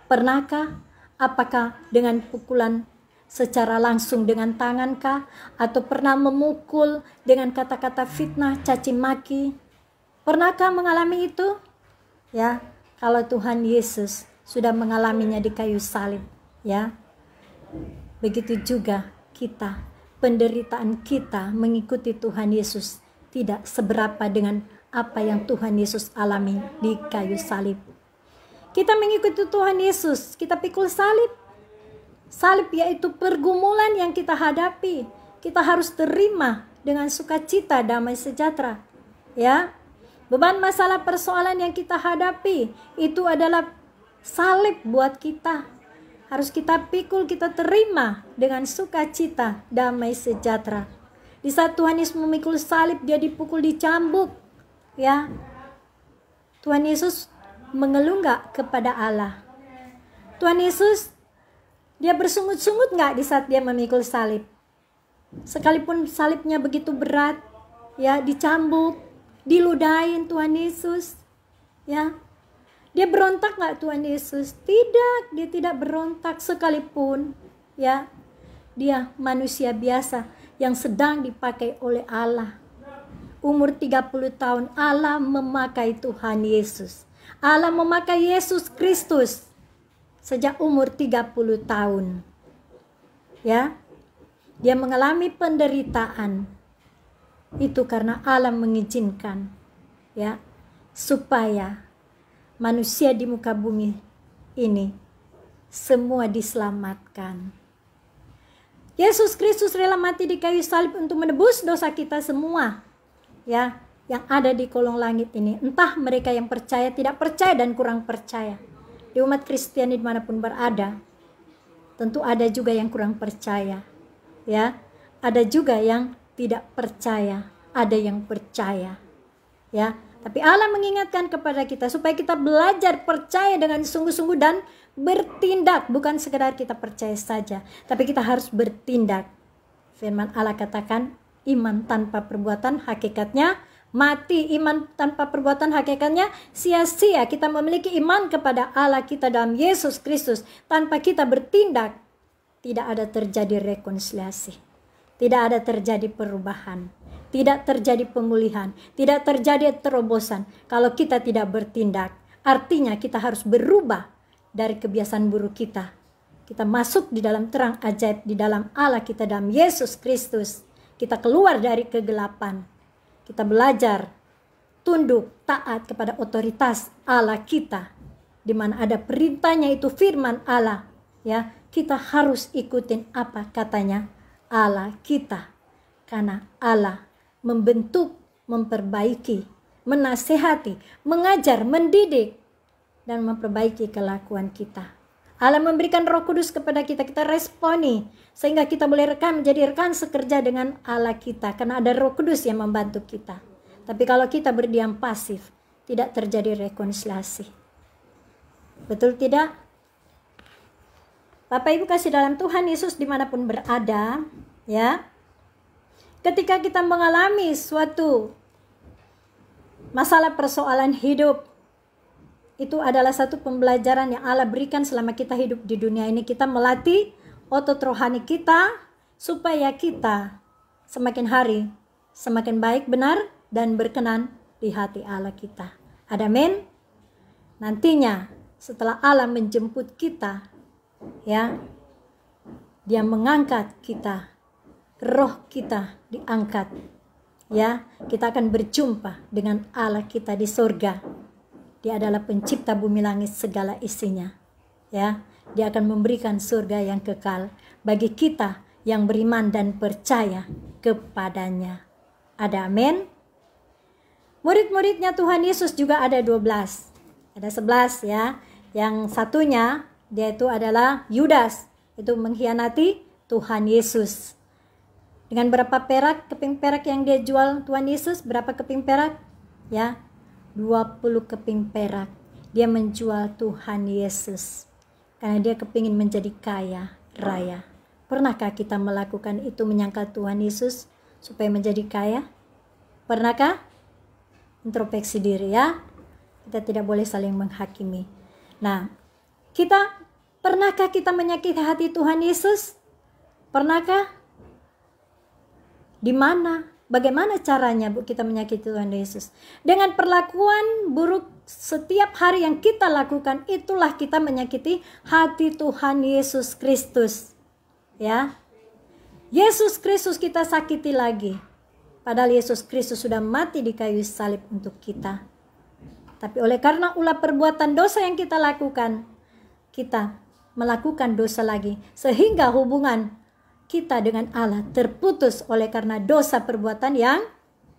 Speaker 1: Pernahkah? Apakah dengan pukulan secara langsung dengan tangankah, atau pernah memukul dengan kata-kata fitnah, caci maki? Pernahkah mengalami itu? Ya, kalau Tuhan Yesus sudah mengalaminya di kayu salib, ya. Begitu juga kita, penderitaan kita mengikuti Tuhan Yesus tidak seberapa dengan apa yang Tuhan Yesus alami di kayu salib. Kita mengikuti Tuhan Yesus, kita pikul salib. Salib yaitu pergumulan yang kita hadapi. Kita harus terima dengan sukacita, damai sejahtera. Ya, beban masalah persoalan yang kita hadapi itu adalah salib buat kita. Harus kita pikul, kita terima dengan sukacita, damai sejahtera. Di saat Tuhan Yesus memikul salib, dia dipukul, dicambuk. Ya, Tuhan Yesus mengeluh nggak kepada Allah? Tuhan Yesus dia bersungut-sungut nggak di saat dia memikul salib? Sekalipun salibnya begitu berat, ya, dicambuk, diludahin Tuhan Yesus, ya, dia berontak nggak Tuhan Yesus? Tidak, dia tidak berontak sekalipun, ya, dia manusia biasa yang sedang dipakai oleh Allah. Umur 30 tahun Allah memakai Tuhan Yesus. Allah memakai Yesus Kristus sejak umur 30 tahun. Ya. Dia mengalami penderitaan. Itu karena Allah mengizinkan, ya, supaya manusia di muka bumi ini semua diselamatkan. Yesus Kristus rela mati di kayu salib untuk menebus dosa kita semua, ya, yang ada di kolong langit ini. Entah mereka yang percaya, tidak percaya, dan kurang percaya. Di umat Kristiani dimanapun berada, tentu ada juga yang kurang percaya, ya, ada juga yang tidak percaya, ada yang percaya, ya. Tapi Allah mengingatkan kepada kita supaya kita belajar percaya dengan sungguh-sungguh dan bertindak, bukan sekedar kita percaya saja, tapi kita harus bertindak. Firman Allah katakan, iman tanpa perbuatan hakikatnya mati. Iman tanpa perbuatan hakikatnya sia-sia. Kita memiliki iman kepada Allah kita dalam Yesus Kristus, tanpa kita bertindak, tidak ada terjadi rekonsiliasi, tidak ada terjadi perubahan, tidak terjadi pemulihan, tidak terjadi terobosan kalau kita tidak bertindak. Artinya kita harus berubah dari kebiasaan buruk kita. Kita masuk di dalam terang ajaib di dalam Allah kita dalam Yesus Kristus. Kita keluar dari kegelapan. Kita belajar tunduk, taat kepada otoritas Allah kita, di mana ada perintahnya, itu firman Allah, ya. Kita harus ikutin apa katanya Allah kita, karena Allah membentuk, memperbaiki, menasehati, mengajar, mendidik, dan memperbaiki kelakuan kita. Allah memberikan Roh Kudus kepada kita, kita responi sehingga kita boleh menjadi rekan sekerja dengan Allah kita, karena ada Roh Kudus yang membantu kita. Tapi kalau kita berdiam pasif, tidak terjadi rekonsiliasi. Betul tidak? Bapak Ibu kasih dalam Tuhan Yesus dimanapun berada, ya. Ketika kita mengalami suatu masalah persoalan hidup, itu adalah satu pembelajaran yang Allah berikan selama kita hidup di dunia ini. Kita melatih otot rohani kita supaya kita semakin hari semakin baik, benar, dan berkenan di hati Allah kita. Amin. Nantinya setelah Allah menjemput kita, ya, Dia mengangkat kita, roh kita diangkat, ya, kita akan berjumpa dengan Allah kita di surga. Dia adalah pencipta bumi langit segala isinya, ya. Dia akan memberikan surga yang kekal bagi kita yang beriman dan percaya kepadanya. Ada amin. Murid-muridnya Tuhan Yesus juga ada 12. Ada 11, ya. Yang satunya dia itu adalah Yudas, itu mengkhianati Tuhan Yesus. Dengan berapa perak, keping perak yang dia jual Tuhan Yesus? Berapa keping perak? Ya, 20 keping perak. Dia menjual Tuhan Yesus karena dia kepingin menjadi kaya raya. Pernahkah kita melakukan itu, menyangkal Tuhan Yesus supaya menjadi kaya? Pernahkah? Introspeksi diri ya. Kita tidak boleh saling menghakimi. Nah, pernahkah kita menyakiti hati Tuhan Yesus? Pernahkah? Di mana? Bagaimana caranya kita menyakiti Tuhan Yesus? Dengan perlakuan buruk setiap hari yang kita lakukan, itulah kita menyakiti hati Tuhan Yesus Kristus. Ya. Yesus Kristus kita sakiti lagi. Padahal Yesus Kristus sudah mati di kayu salib untuk kita. Tapi oleh karena ulah perbuatan dosa yang kita lakukan, kita melakukan dosa lagi. Sehingga hubungan kita dengan Allah terputus oleh karena dosa perbuatan yang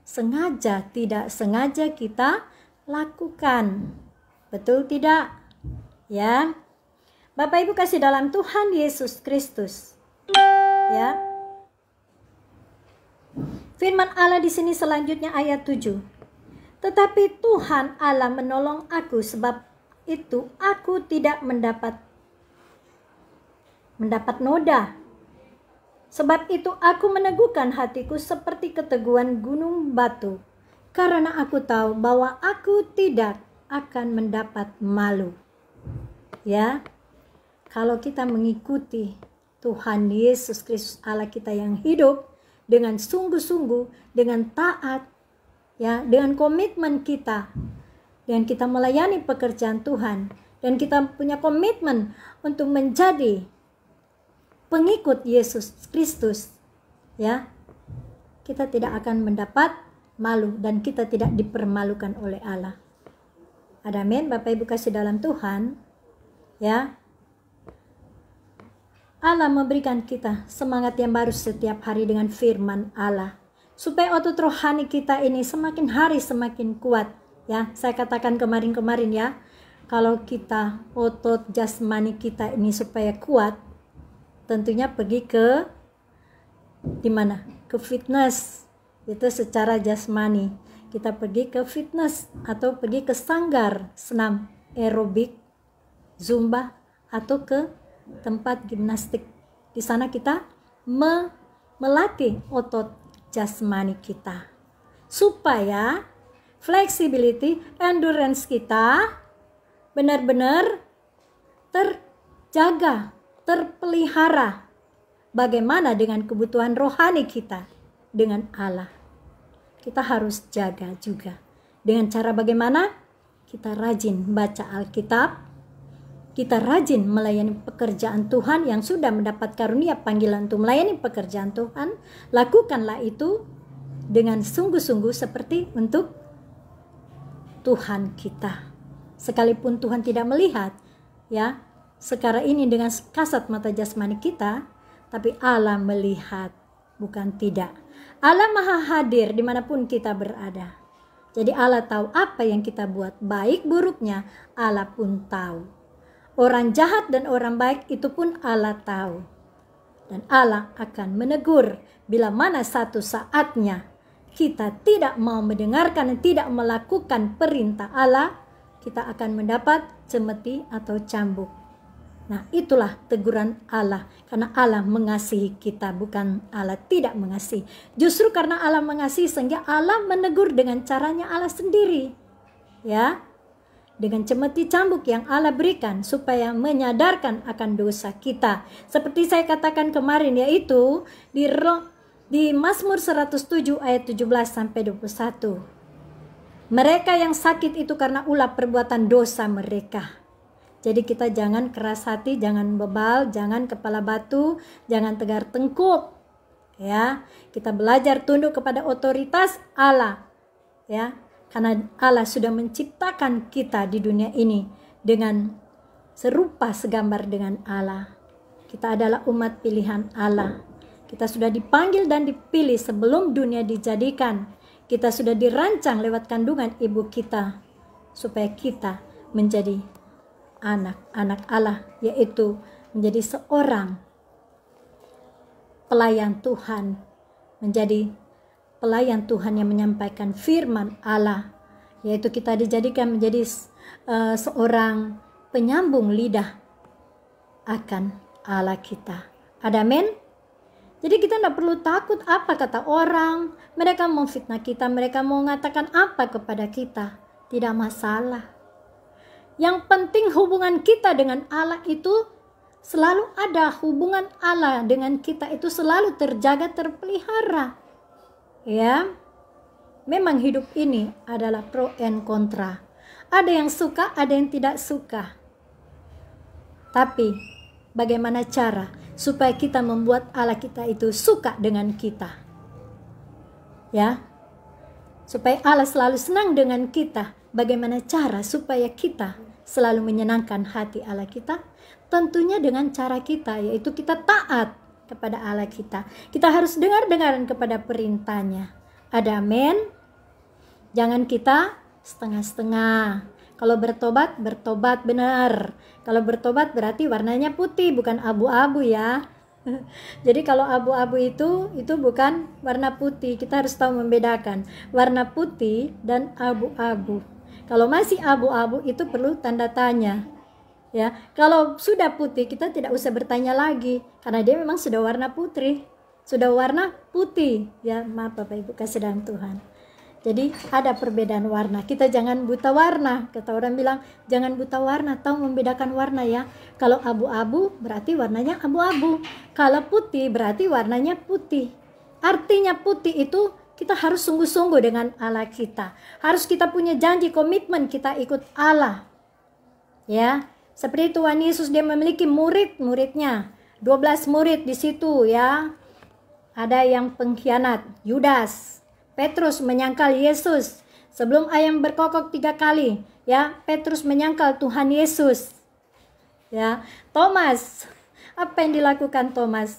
Speaker 1: sengaja tidak sengaja kita lakukan. Betul tidak? Ya. Bapak Ibu kasih dalam Tuhan Yesus Kristus. Ya. Firman Allah di sini selanjutnya ayat 7. Tetapi Tuhan Allah menolong aku, sebab itu aku tidak mendapat noda. Sebab itu aku meneguhkan hatiku seperti keteguhan gunung batu, karena aku tahu bahwa aku tidak akan mendapat malu. Ya, kalau kita mengikuti Tuhan Yesus Kristus Allah kita yang hidup dengan sungguh-sungguh, dengan taat, ya, dengan komitmen kita, dan kita melayani pekerjaan Tuhan, dan kita punya komitmen untuk menjadi pengikut Yesus Kristus, ya, kita tidak akan mendapat malu dan kita tidak dipermalukan oleh Allah. Amin, Bapak Ibu kasih dalam Tuhan, ya. Allah memberikan kita semangat yang baru setiap hari dengan firman Allah, supaya otot rohani kita ini semakin hari semakin kuat, ya. Saya katakan kemarin ya, kalau kita otot jasmani kita ini supaya kuat, tentunya pergi ke di mana? Ke fitness. Itu secara jasmani. Kita pergi ke fitness atau pergi ke sanggar senam aerobik, zumba, atau ke tempat gimnastik. Di sana kita melatih otot jasmani kita supaya flexibility, endurance kita benar-benar terjaga, terpelihara. Bagaimana dengan kebutuhan rohani kita dengan Allah? Kita harus jaga juga. Dengan cara bagaimana? Kita rajin baca Alkitab. Kita rajin melayani pekerjaan Tuhan yang sudah mendapat karunia panggilan untuk melayani pekerjaan Tuhan. Lakukanlah itu dengan sungguh-sungguh seperti untuk Tuhan kita. Sekalipun Tuhan tidak melihat, ya, sekarang ini dengan kasat mata jasmani kita, tapi Allah melihat, bukan tidak. Allah maha hadir dimanapun kita berada. Jadi Allah tahu apa yang kita buat, baik buruknya Allah pun tahu. Orang jahat dan orang baik itu pun Allah tahu. Dan Allah akan menegur bila mana satu saatnya kita tidak mau mendengarkan dan tidak melakukan perintah Allah, kita akan mendapat cemeti atau cambuk. Nah, itulah teguran Allah, karena Allah mengasihi kita, bukan Allah tidak mengasihi. Justru karena Allah mengasihi sehingga Allah menegur dengan caranya Allah sendiri. Ya. Dengan cemeti cambuk yang Allah berikan supaya menyadarkan akan dosa kita. Seperti saya katakan kemarin, yaitu di Mazmur 107 ayat 17 sampai 21. Mereka yang sakit itu karena ulah perbuatan dosa mereka. Jadi kita jangan keras hati, jangan bebal, jangan kepala batu, jangan tegar tengkuk. Ya, kita belajar tunduk kepada otoritas Allah. Ya, karena Allah sudah menciptakan kita di dunia ini dengan serupa segambar dengan Allah. Kita adalah umat pilihan Allah. Kita sudah dipanggil dan dipilih sebelum dunia dijadikan. Kita sudah dirancang lewat kandungan ibu kita supaya kita menjadi anak-anak Allah, yaitu menjadi seorang pelayan Tuhan menjadi pelayan Tuhan yang menyampaikan firman Allah, yaitu kita dijadikan menjadi seorang penyambung lidah akan Allah kita. Amin. Jadi kita tidak perlu takut apa kata orang, mereka mau fitnah kita, mereka mau mengatakan apa kepada kita, tidak masalah. Yang penting hubungan kita dengan Allah itu selalu ada, hubungan Allah dengan kita itu selalu terjaga, terpelihara. Ya, memang hidup ini adalah pro and kontra. Ada yang suka, ada yang tidak suka. Tapi bagaimana cara supaya kita membuat Allah kita itu suka dengan kita? Ya, supaya Allah selalu senang dengan kita. Bagaimana cara supaya kita selalu menyenangkan hati Allah kita? Tentunya dengan cara kita, yaitu kita taat kepada Allah kita. Kita harus dengar-dengaran kepada perintahnya. Amin. Jangan kita setengah-setengah. Kalau bertobat, bertobat benar. Kalau bertobat berarti warnanya putih, bukan abu-abu ya. Jadi kalau abu-abu itu bukan warna putih. Kita harus tahu membedakan warna putih dan abu-abu. Kalau masih abu-abu itu perlu tanda tanya. Ya, kalau sudah putih kita tidak usah bertanya lagi karena dia memang sudah warna putih, sudah warna putih. Ya, maaf Bapak Ibu kasih dalam Tuhan. Jadi ada perbedaan warna. Kita jangan buta warna. Kata orang bilang jangan buta warna, tahu membedakan warna ya. Kalau abu-abu berarti warnanya abu-abu. Kalau putih berarti warnanya putih. Artinya putih itu kita harus sungguh-sungguh dengan Allah kita. Harus kita punya janji, komitmen kita ikut Allah. Ya. Seperti Tuhan Yesus, dia memiliki murid-muridnya. 12 murid di situ ya. Ada yang pengkhianat, Yudas. Petrus menyangkal Yesus. Sebelum ayam berkokok 3 kali, ya, Petrus menyangkal Tuhan Yesus. Ya, Thomas. Apa yang dilakukan Thomas?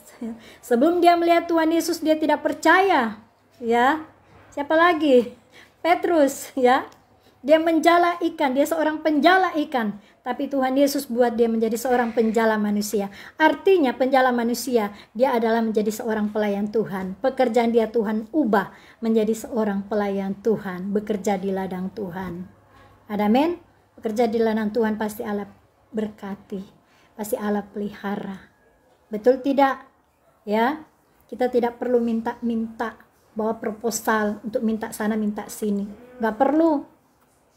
Speaker 1: Sebelum dia melihat Tuhan Yesus, dia tidak percaya. Ya. Siapa lagi? Petrus, ya. Dia menjala ikan, dia seorang penjala ikan. Tapi Tuhan Yesus buat dia menjadi seorang penjala manusia. Artinya penjala manusia, dia adalah menjadi seorang pelayan Tuhan. Pekerjaan dia Tuhan ubah menjadi seorang pelayan Tuhan. Bekerja di ladang Tuhan. Amin. Bekerja di ladang Tuhan pasti Allah berkati. Pasti Allah pelihara. Betul tidak? Ya, kita tidak perlu minta-minta. Bawa proposal untuk minta sana minta sini. Gak perlu.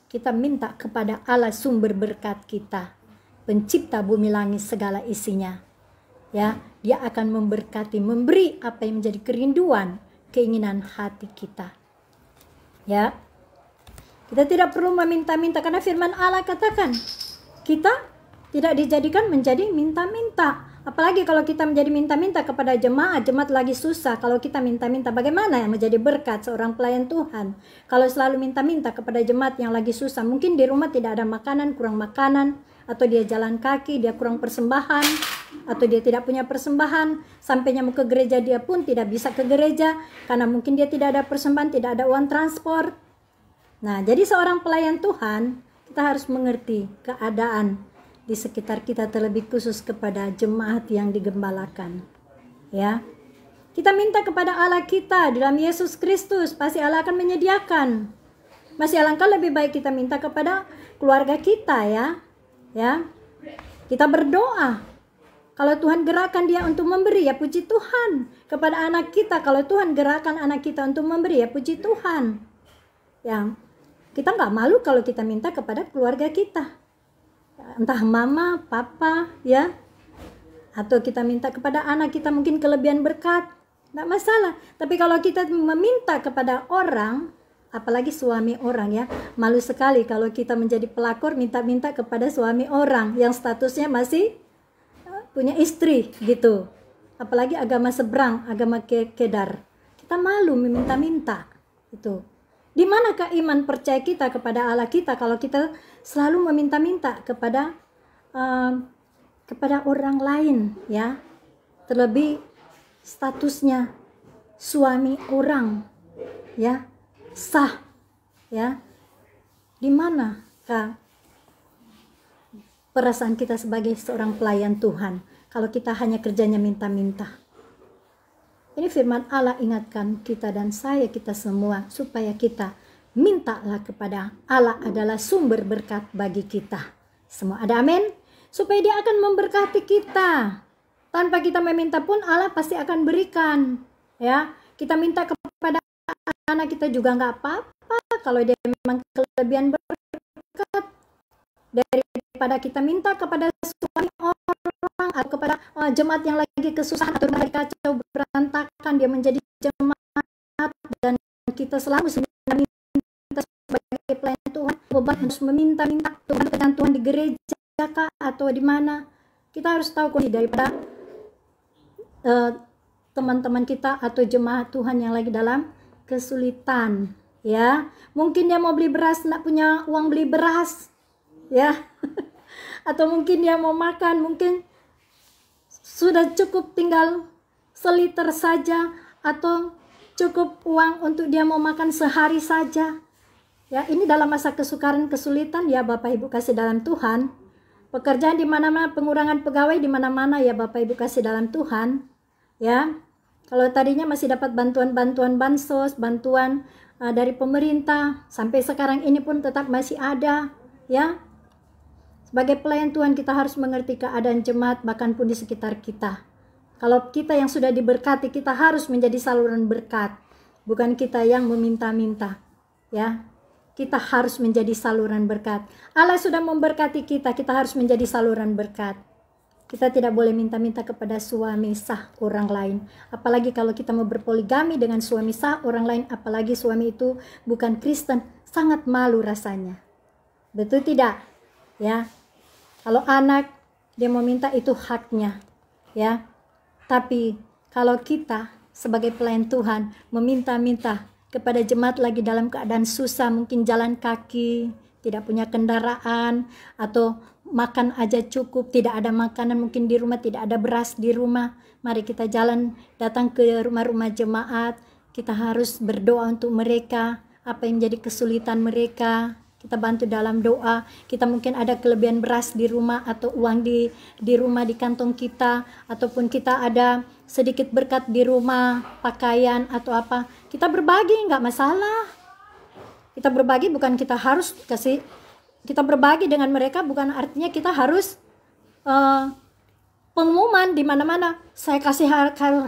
Speaker 1: Kita minta kepada Allah sumber berkat kita, pencipta bumi langit segala isinya. Ya, dia akan memberkati, memberi apa yang menjadi kerinduan, keinginan hati kita. Ya. Kita tidak perlu meminta-minta karena firman Allah katakan, kita tidak dijadikan menjadi minta-minta. Apalagi kalau kita menjadi minta-minta kepada jemaat lagi susah. Kalau kita minta-minta, bagaimana yang menjadi berkat seorang pelayan Tuhan? Kalau selalu minta-minta kepada jemaat yang lagi susah, mungkin di rumah tidak ada makanan, kurang makanan, atau dia jalan kaki, dia kurang persembahan, atau dia tidak punya persembahan, sampainya mau ke gereja dia pun tidak bisa ke gereja, karena mungkin dia tidak ada persembahan, tidak ada uang transport. Nah, jadi seorang pelayan Tuhan, kita harus mengerti keadaan di sekitar kita, terlebih khusus kepada jemaat yang digembalakan. Ya. Kita minta kepada Allah kita di dalam Yesus Kristus, pasti Allah akan menyediakan. Masih alangkah lebih baik kita minta kepada keluarga kita ya. Ya. Kita berdoa. Kalau Tuhan gerakkan dia untuk memberi, ya puji Tuhan. Kepada anak kita, kalau Tuhan gerakkan anak kita untuk memberi, ya puji Tuhan. Ya. Kita nggak malu kalau kita minta kepada keluarga kita. Entah mama, papa, ya, atau kita minta kepada anak kita mungkin kelebihan berkat, tidak masalah. Tapi kalau kita meminta kepada orang, apalagi suami orang ya, malu sekali kalau kita menjadi pelakor minta-minta kepada suami orang yang statusnya masih punya istri gitu. Apalagi agama seberang, agama kedar. Kita malu meminta-minta itu. Di manakah iman percaya kita kepada Allah kita kalau kita selalu meminta-minta kepada orang lain ya, terlebih statusnya suami orang ya, sah ya. Di manakah perasaan kita sebagai seorang pelayan Tuhan kalau kita hanya kerjanya minta-minta? Ini firman Allah ingatkan kita dan saya, kita semua, supaya kita mintalah kepada Allah adalah sumber berkat bagi kita. Semua ada amin? Supaya dia akan memberkati kita. Tanpa kita meminta pun Allah pasti akan berikan. Ya, kita minta kepada anak kita juga nggak apa-apa kalau dia memang kelebihan berkat, daripada kita minta kepada suami orang atau kepada jemaat yang lagi kesusahan atau mereka kacau berantakan, dia menjadi jemaat dan kita selalu minta sebagai pelayan Tuhan, beban harus meminta-minta Tuhan di gereja kah atau di mana. Kita harus tahu kondisi daripada teman-teman kita atau jemaat Tuhan yang lagi dalam kesulitan, ya. Mungkin dia mau beli beras, nggak punya uang beli beras, ya. Atau mungkin dia mau makan, mungkin sudah cukup tinggal seliter saja, atau cukup uang untuk dia mau makan sehari saja. Ya, ini dalam masa kesukaran, kesulitan, ya Bapak Ibu kasih dalam Tuhan. Pekerjaan di mana-mana, pengurangan pegawai di mana-mana, ya Bapak Ibu kasih dalam Tuhan. Ya, kalau tadinya masih dapat bantuan bansos, bantuan dari pemerintah, sampai sekarang ini pun tetap masih ada, ya. Sebagai pelayan Tuhan kita harus mengerti keadaan jemaat bahkan pun di sekitar kita. Kalau kita yang sudah diberkati, kita harus menjadi saluran berkat, bukan kita yang meminta-minta, ya. Kita harus menjadi saluran berkat. Allah sudah memberkati kita, kita harus menjadi saluran berkat. Kita tidak boleh minta-minta kepada suami sah orang lain. Apalagi kalau kita mau berpoligami dengan suami sah orang lain, apalagi suami itu bukan Kristen, sangat malu rasanya. Betul tidak? Ya. Kalau anak dia mau minta, itu haknya, ya. Tapi kalau kita sebagai pelayan Tuhan meminta-minta kepada jemaat lagi dalam keadaan susah, mungkin jalan kaki, tidak punya kendaraan, atau makan aja cukup, tidak ada makanan mungkin di rumah, tidak ada beras di rumah. Mari kita jalan datang ke rumah-rumah jemaat. Kita harus berdoa untuk mereka, apa yang menjadi kesulitan mereka. Kita bantu dalam doa. Kita mungkin ada kelebihan beras di rumah atau uang di rumah, di kantong kita, ataupun kita ada sedikit berkat di rumah, pakaian atau apa. Kita berbagi, nggak masalah. Kita berbagi bukan kita harus kasih. Kita berbagi dengan mereka bukan artinya kita harus pengumuman di mana-mana. Saya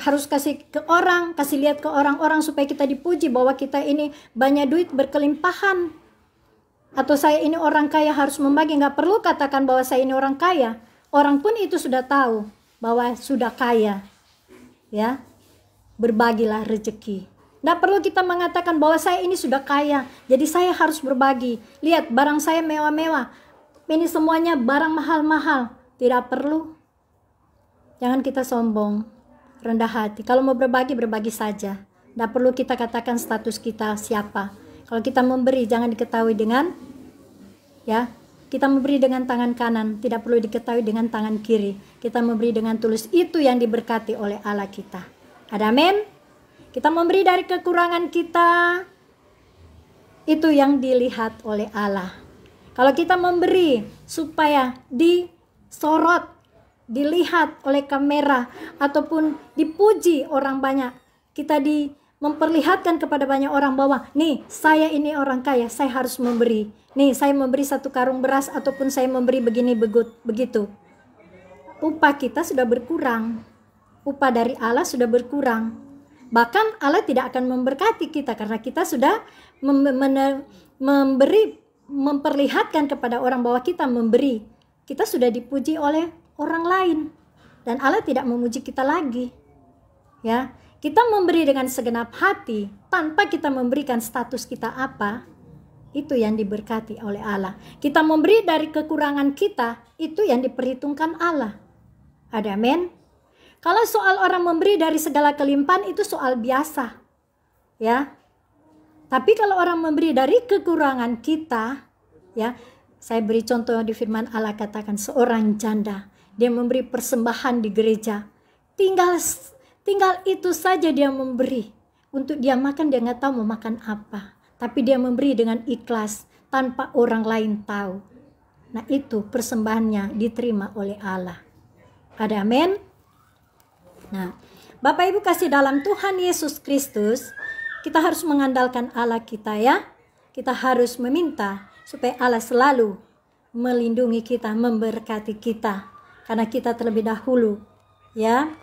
Speaker 1: harus kasih ke orang, kasih lihat ke orang-orang supaya kita dipuji bahwa kita ini banyak duit, berkelimpahan. Atau saya ini orang kaya, harus membagi. Nggak perlu katakan bahwa saya ini orang kaya. Orang pun itu sudah tahu bahwa sudah kaya, ya. Berbagilah rezeki. Nggak perlu kita mengatakan bahwa saya ini sudah kaya, jadi saya harus berbagi. Lihat, barang saya mewah-mewah, ini semuanya barang mahal-mahal. Tidak perlu. Jangan kita sombong, rendah hati. Kalau mau berbagi, berbagi saja. Nggak perlu kita katakan status kita siapa. Kalau kita memberi, jangan diketahui dengan, ya, kita memberi dengan tangan kanan, tidak perlu diketahui dengan tangan kiri. Kita memberi dengan tulus, itu yang diberkati oleh Allah kita. Ada amin? Kita memberi dari kekurangan kita, itu yang dilihat oleh Allah. Kalau kita memberi supaya disorot, dilihat oleh kamera, ataupun dipuji orang banyak, kita memperlihatkan kepada banyak orang bahwa nih saya ini orang kaya, saya harus memberi. Nih saya memberi 1 karung beras, ataupun saya memberi begini begitu. Upah kita sudah berkurang. Upah dari Allah sudah berkurang. Bahkan Allah tidak akan memberkati kita karena kita sudah memperlihatkan kepada orang bahwa kita memberi. Kita sudah dipuji oleh orang lain dan Allah tidak memuji kita lagi. Ya. Kita memberi dengan segenap hati tanpa kita memberikan status kita apa, itu yang diberkati oleh Allah. Kita memberi dari kekurangan kita, itu yang diperhitungkan Allah. Ada amin? Kalau soal orang memberi dari segala kelimpahan, itu soal biasa, ya. Tapi kalau orang memberi dari kekurangan kita, ya, saya beri contoh di firman Allah, katakan seorang janda, dia memberi persembahan di gereja, tinggal itu saja dia memberi. Untuk dia makan, dia nggak tahu mau makan apa. Tapi dia memberi dengan ikhlas, tanpa orang lain tahu. Nah itu persembahannya diterima oleh Allah. Ada amin? Nah, Bapak Ibu kasih dalam Tuhan Yesus Kristus, kita harus mengandalkan Allah kita ya. Kita harus meminta supaya Allah selalu melindungi kita, memberkati kita. Karena kita terlebih dahulu ya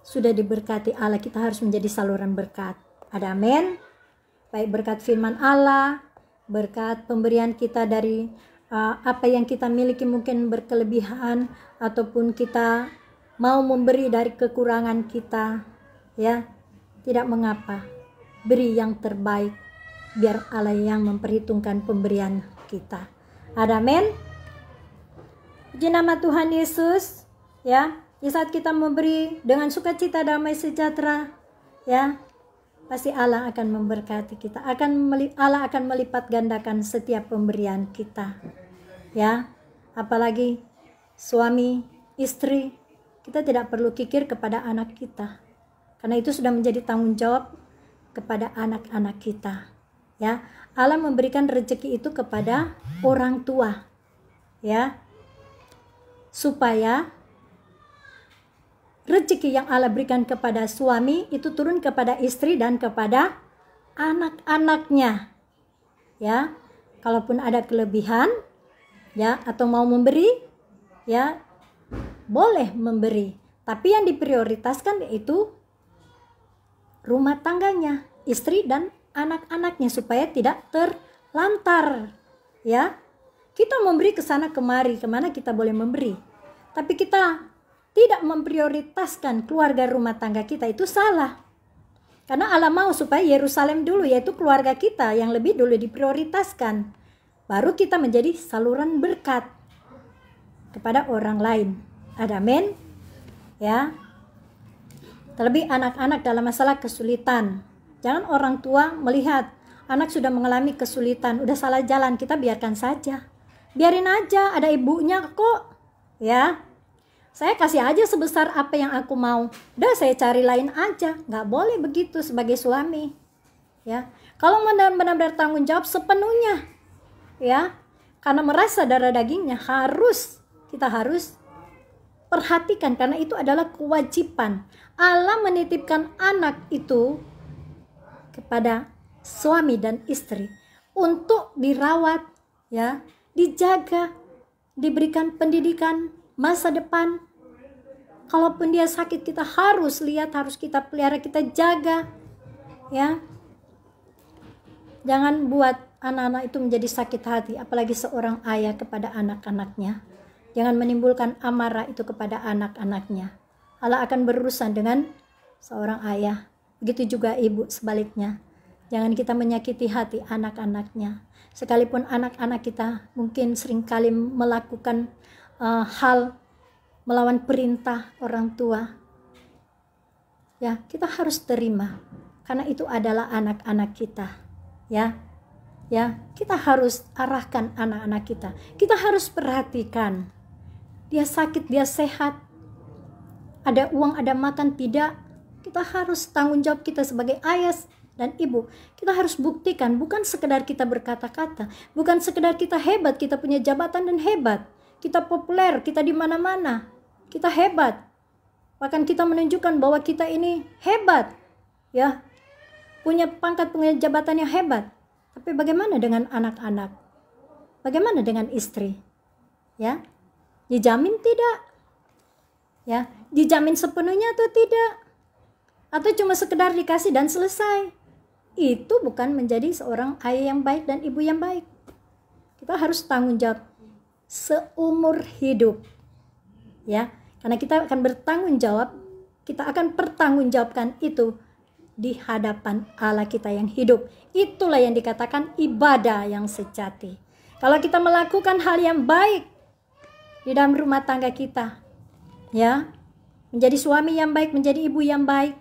Speaker 1: sudah diberkati Allah, kita harus menjadi saluran berkat. Ada amin. Baik berkat firman Allah, berkat pemberian kita dari apa yang kita miliki mungkin berkelebihan, ataupun kita mau memberi dari kekurangan kita ya, tidak mengapa, beri yang terbaik, biar Allah yang memperhitungkan pemberian kita. Ada amin. Puji nama Tuhan Yesus ya. Di saat kita memberi dengan sukacita, damai sejahtera ya, pasti Allah akan memberkati kita. Allah akan melipat gandakan setiap pemberian kita ya. Apalagi suami, istri, kita tidak perlu kikir kepada anak kita, karena itu sudah menjadi tanggung jawab kepada anak-anak kita ya. Allah memberikan rezeki itu kepada orang tua ya, supaya rezeki yang Allah berikan kepada suami itu turun kepada istri dan kepada anak-anaknya ya. Kalaupun ada kelebihan ya, atau mau memberi ya, boleh memberi, tapi yang diprioritaskan yaitu rumah tangganya, istri dan anak-anaknya, supaya tidak terlantar ya. Kita memberi ke sana kemari, kemana kita boleh memberi, tapi kita tidak memprioritaskan keluarga rumah tangga kita, itu salah. Karena Allah mau supaya Yerusalem dulu, yaitu keluarga kita yang lebih dulu diprioritaskan, baru kita menjadi saluran berkat kepada orang lain. Ada amin ya. Terlebih anak-anak dalam masalah kesulitan, jangan orang tua melihat anak sudah mengalami kesulitan, udah salah jalan, kita biarkan saja, biarin aja, ada ibunya kok ya. Saya kasih aja sebesar apa yang aku mau, udah saya cari lain aja. Nggak boleh begitu sebagai suami ya. Kalau benar-benar tanggung jawab sepenuhnya ya, karena merasa darah dagingnya, kita harus perhatikan, karena itu adalah kewajiban. Allah menitipkan anak itu kepada suami dan istri untuk dirawat ya, dijaga, diberikan pendidikan masa depan. Kalaupun dia sakit, kita harus lihat, harus kita pelihara, kita jaga ya. Jangan buat anak-anak itu menjadi sakit hati, apalagi seorang ayah kepada anak-anaknya. Jangan menimbulkan amarah itu kepada anak-anaknya. Allah akan berurusan dengan seorang ayah. Begitu juga ibu sebaliknya. Jangan kita menyakiti hati anak-anaknya. Sekalipun anak-anak kita mungkin seringkali melakukan hal melawan perintah orang tua ya, kita harus terima, karena itu adalah anak-anak kita ya. Kita harus arahkan anak-anak kita, kita harus perhatikan, dia sakit, dia sehat, ada uang, ada makan, tidak. Kita harus tanggung jawab, kita sebagai ayah dan ibu, kita harus buktikan, bukan sekedar kita berkata-kata, bukan sekedar kita hebat, kita punya jabatan dan hebat, kita populer, kita di mana-mana, kita hebat, bahkan kita menunjukkan bahwa kita ini hebat ya, punya pangkat, punya jabatan yang hebat. Tapi bagaimana dengan anak-anak? Bagaimana dengan istri? Ya, dijamin tidak? Ya, dijamin sepenuhnya atau tidak? Atau cuma sekedar dikasih dan selesai? Itu bukan menjadi seorang ayah yang baik dan ibu yang baik. Kita harus tanggung jawab seumur hidup ya, karena kita akan bertanggung jawab, kita akan pertanggungjawabkan itu di hadapan Allah kita yang hidup. Itulah yang dikatakan ibadah yang sejati. Kalau kita melakukan hal yang baik di dalam rumah tangga kita ya, menjadi suami yang baik, menjadi ibu yang baik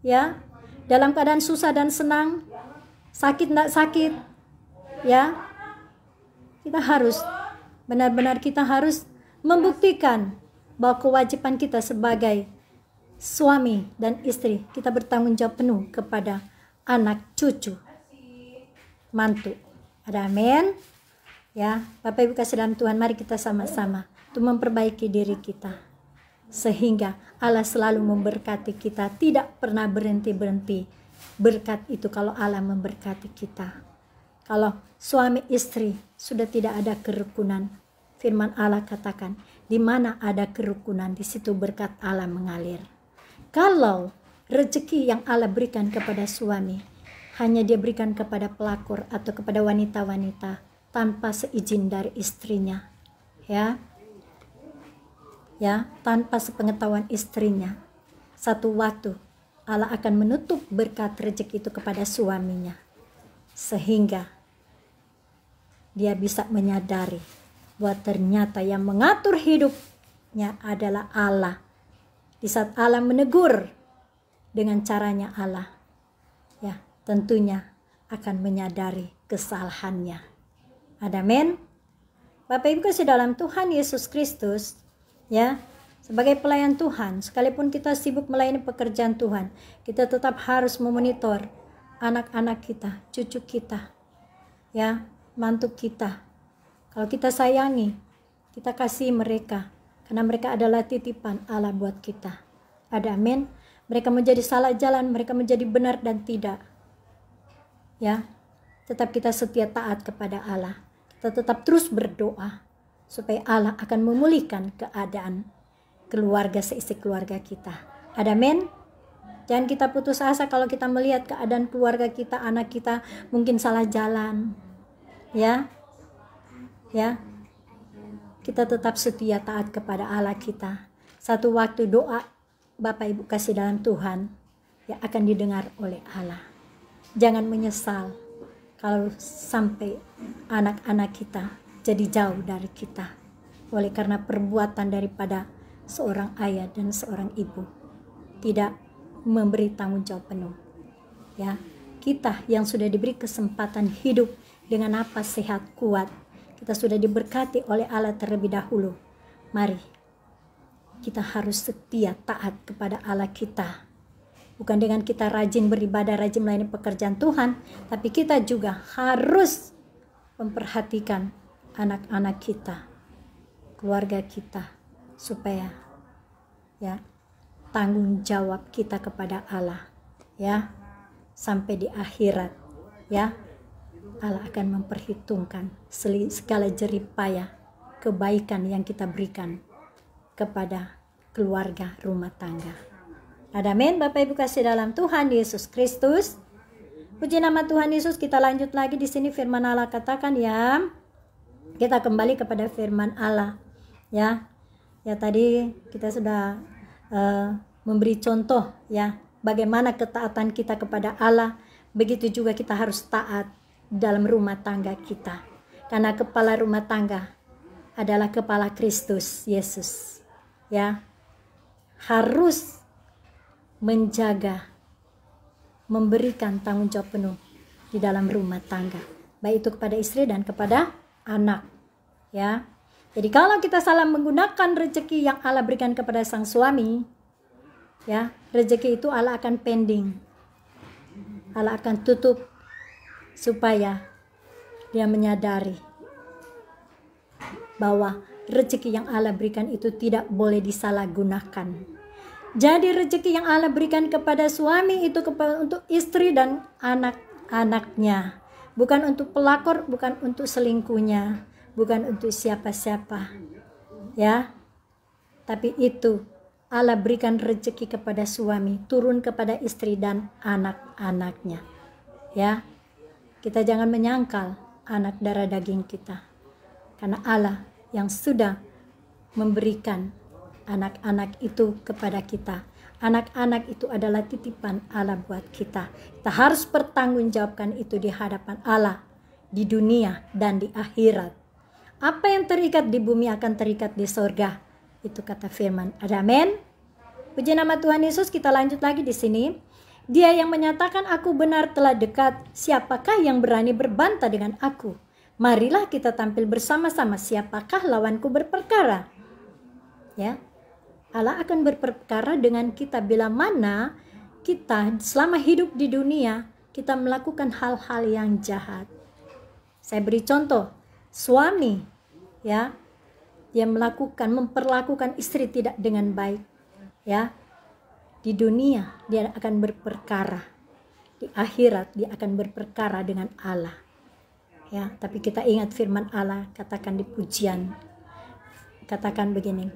Speaker 1: ya, dalam keadaan susah dan senang, sakit tidak sakit ya, kita harus benar-benar, kita harus membuktikan bahwa kewajiban kita sebagai suami dan istri, kita bertanggung jawab penuh kepada anak, cucu, mantu. Ada amin ya. Bapak Ibu kasih dalam Tuhan, mari kita sama-sama untuk memperbaiki diri kita Sehingga Allah selalu memberkati kita, tidak pernah berhenti-berhenti. Berkat itu kalau Allah memberkati kita. Kalau suami istri sudah tidak ada kerukunan, firman Allah katakan, di mana ada kerukunan, di situ berkat Allah mengalir. Kalau rezeki yang Allah berikan kepada suami, hanya dia berikan kepada pelakor atau kepada wanita-wanita tanpa seizin dari istrinya, ya, tanpa sepengetahuan istrinya, satu waktu Allah akan menutup berkat rezeki itu kepada suaminya, sehingga dia bisa menyadari bahwa ternyata yang mengatur hidupnya adalah Allah. Di saat Allah menegur dengan caranya Allah, ya, tentunya akan menyadari kesalahannya. Amin. Bapak Ibu kasih dalam Tuhan Yesus Kristus, ya, sebagai pelayan Tuhan, sekalipun kita sibuk melayani pekerjaan Tuhan, kita tetap harus memonitor anak-anak kita, cucu kita, ya, mantu kita. Kalau kita sayangi, kita kasih mereka, karena mereka adalah titipan Allah buat kita. Amin. Mereka menjadi salah jalan, mereka menjadi benar dan tidak, ya, tetap kita setia taat kepada Allah. Kita tetap terus berdoa supaya Allah akan memulihkan keadaan keluarga, seisi keluarga kita. Amin. Jangan kita putus asa kalau kita melihat keadaan keluarga kita, anak kita mungkin salah jalan, ya, kita tetap setia taat kepada Allah kita. Satu waktu doa Bapak Ibu kasih dalam Tuhan, ya, akan didengar oleh Allah. Jangan menyesal kalau sampai anak-anak kita jadi jauh dari kita oleh karena perbuatan daripada seorang ayah dan seorang ibu tidak memberi tanggung jawab penuh, ya. Kita yang sudah diberi kesempatan hidup dengan napas sehat kuat, kita sudah diberkati oleh Allah terlebih dahulu. Mari kita harus setia taat kepada Allah kita. Bukan dengan kita rajin beribadah, rajin melayani pekerjaan Tuhan, tapi kita juga harus memperhatikan anak-anak kita, keluarga kita, supaya, ya, tanggung jawab kita kepada Allah, ya, sampai di akhirat, ya, Allah akan memperhitungkan segala jerih payah kebaikan yang kita berikan kepada keluarga rumah tangga. Amin. Bapak Ibu kasih dalam Tuhan Yesus Kristus. Puji nama Tuhan Yesus. Kita lanjut lagi di sini firman Allah katakan, ya. Kita kembali kepada firman Allah, ya. Ya, tadi kita sudah memberi contoh, ya, bagaimana ketaatan kita kepada Allah. Begitu juga kita harus taat dalam rumah tangga kita. Karena kepala rumah tangga adalah kepala Kristus Yesus, ya. Harus menjaga, memberikan tanggung jawab penuh di dalam rumah tangga, baik itu kepada istri dan kepada anak, ya. Jadi kalau kita salah menggunakan rezeki yang Allah berikan kepada sang suami, ya, rezeki itu Allah akan pending, Allah akan tutup supaya dia menyadari bahwa rezeki yang Allah berikan itu tidak boleh disalahgunakan. Jadi rezeki yang Allah berikan kepada suami itu untuk istri dan anak-anaknya, bukan untuk pelakor, bukan untuk selingkuhnya, bukan untuk siapa-siapa, ya. Tapi itu Allah berikan rezeki kepada suami, turun kepada istri dan anak-anaknya, ya. Kita jangan menyangkal anak darah daging kita, karena Allah yang sudah memberikan anak-anak itu kepada kita. Anak-anak itu adalah titipan Allah buat kita. Kita harus pertanggungjawabkan itu di hadapan Allah, di dunia dan di akhirat. Apa yang terikat di bumi akan terikat di sorga. Itu kata firman. Amin. Puji nama Tuhan Yesus. Kita lanjut lagi di sini. Dia yang menyatakan aku benar telah dekat. Siapakah yang berani berbantah dengan aku? Marilah kita tampil bersama-sama. Siapakah lawanku berperkara? Ya. Allah akan berperkara dengan kita bila mana kita selama hidup di dunia kita melakukan hal-hal yang jahat. Saya beri contoh, suami, ya, dia memperlakukan istri tidak dengan baik, ya, di dunia dia akan berperkara, di akhirat dia akan berperkara dengan Allah, ya. Tapi kita ingat firman Allah, katakan di pujian, katakan begini,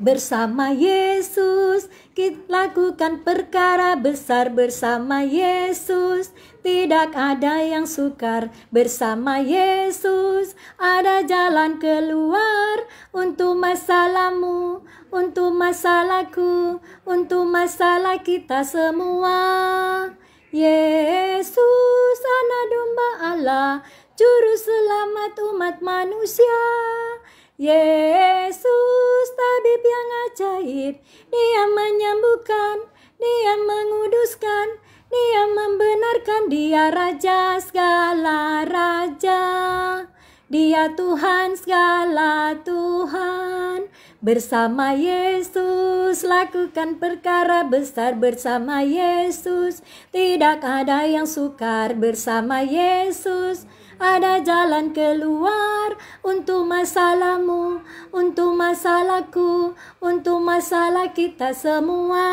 Speaker 1: bersama Yesus kita lakukan perkara besar, bersama Yesus tidak ada yang sukar, bersama Yesus ada jalan keluar untuk masalahmu, untuk masalahku, untuk masalah kita semua. Yesus anak domba Allah, juru selamat umat manusia. Yesus tabib yang ajaib, dia menyembuhkan, dia menguduskan, dia membenarkan, dia raja segala raja, dia Tuhan segala Tuhan. Bersama Yesus lakukan perkara besar, bersama Yesus tidak ada yang sukar, bersama Yesus ada jalan keluar untuk masalahmu, untuk masalahku, untuk masalah kita semua.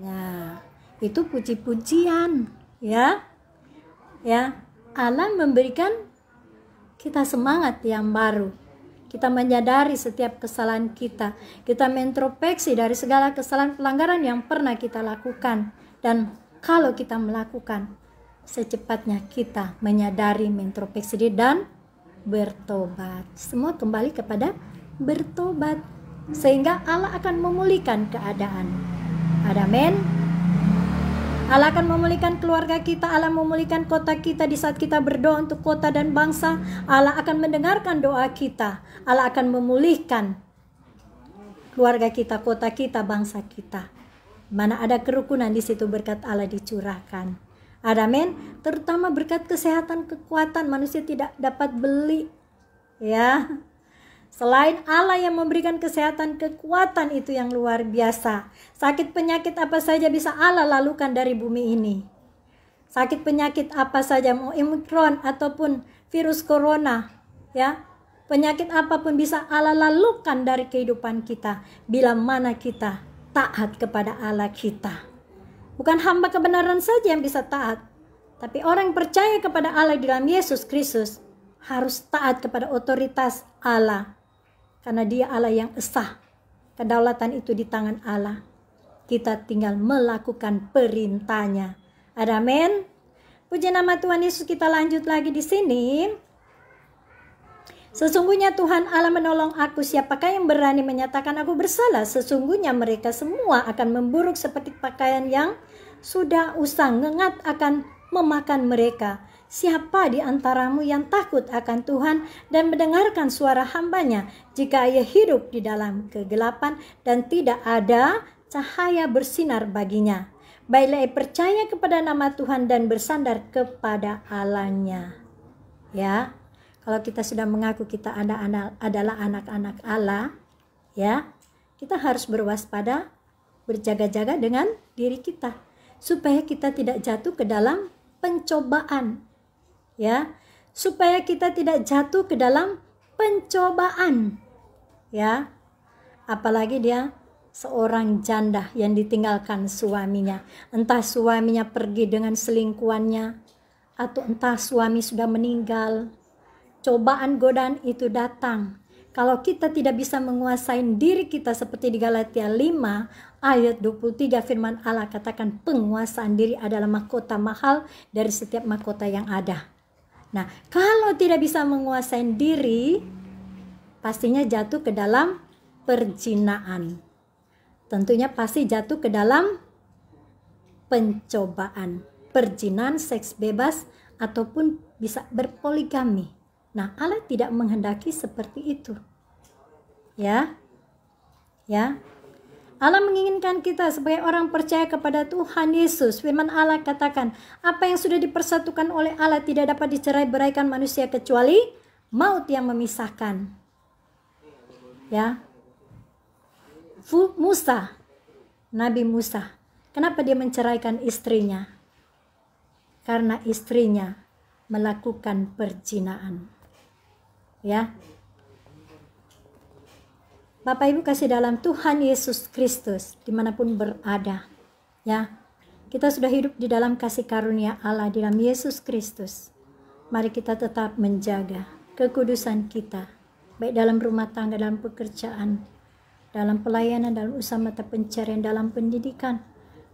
Speaker 1: Nah, itu puji-pujian, ya. Ya, Allah memberikan kita semangat yang baru. Kita menyadari setiap kesalahan kita. Kita mengintrospeksi dari segala kesalahan pelanggaran yang pernah kita lakukan. Dan kalau kita melakukan, secepatnya kita menyadari, mengintrospeksi diri dan bertobat. Semua kembali kepada bertobat, sehingga Allah akan memulihkan keadaan. Amin. Allah akan memulihkan keluarga kita, Allah memulihkan kota kita. Di saat kita berdoa untuk kota dan bangsa, Allah akan mendengarkan doa kita. Allah akan memulihkan keluarga kita, kota kita, bangsa kita. Mana ada kerukunan, di situ berkat Allah dicurahkan. Amin. Terutama berkat kesehatan, kekuatan, manusia tidak dapat beli, ya. Selain Allah yang memberikan kesehatan, kekuatan itu yang luar biasa. Sakit penyakit apa saja bisa Allah lalukan dari bumi ini. Sakit penyakit apa saja, mau Omikron ataupun virus corona, ya. Penyakit apapun bisa Allah lalukan dari kehidupan kita, bila mana kita taat kepada Allah kita. Bukan hamba kebenaran saja yang bisa taat, tapi orang yang percaya kepada Allah di dalam Yesus Kristus harus taat kepada otoritas Allah. Karena dia Allah yang esa. Kedaulatan itu di tangan Allah. Kita tinggal melakukan perintahnya. Amin. Puji nama Tuhan Yesus. Kita lanjut lagi di sini. Sesungguhnya Tuhan Allah menolong aku. Siapakah yang berani menyatakan aku bersalah? Sesungguhnya mereka semua akan memburuk seperti pakaian yang sudah usang. Ngengat akan memakan mereka. Siapa di antaramu yang takut akan Tuhan dan mendengarkan suara hambanya jika ia hidup di dalam kegelapan dan tidak ada cahaya bersinar baginya? Baiklah ia percaya kepada nama Tuhan dan bersandar kepada Allah-Nya. Ya, kalau kita sudah mengaku kita adalah anak-anak Allah, ya, kita harus berwaspada, berjaga-jaga dengan diri kita supaya kita tidak jatuh ke dalam pencobaan. Ya, supaya kita tidak jatuh ke dalam pencobaan, ya. Apalagi dia seorang janda yang ditinggalkan suaminya, entah suaminya pergi dengan selingkuhannya atau entah suami sudah meninggal. Cobaan godaan itu datang. Kalau kita tidak bisa menguasai diri kita seperti di Galatia 5 ayat 23, firman Allah katakan penguasaan diri adalah mahkota mahal dari setiap mahkota yang ada. Nah, kalau tidak bisa menguasai diri, pastinya jatuh ke dalam perzinaan. Tentunya pasti jatuh ke dalam pencobaan, perzinaan, seks bebas, ataupun bisa berpoligami. Nah, Allah tidak menghendaki seperti itu. Ya. Allah menginginkan kita sebagai orang percaya kepada Tuhan Yesus. Firman Allah katakan, apa yang sudah dipersatukan oleh Allah tidak dapat dicerai-beraikan manusia kecuali maut yang memisahkan. Ya. Musa, Nabi Musa, kenapa dia menceraikan istrinya? Karena istrinya melakukan perzinahan. Ya. Bapak Ibu kasih dalam Tuhan Yesus Kristus dimanapun berada, ya, kita sudah hidup di dalam kasih karunia Allah di dalam Yesus Kristus. Mari kita tetap menjaga kekudusan kita, baik dalam rumah tangga, dalam pekerjaan, dalam pelayanan, dalam usaha mata pencarian, dalam pendidikan.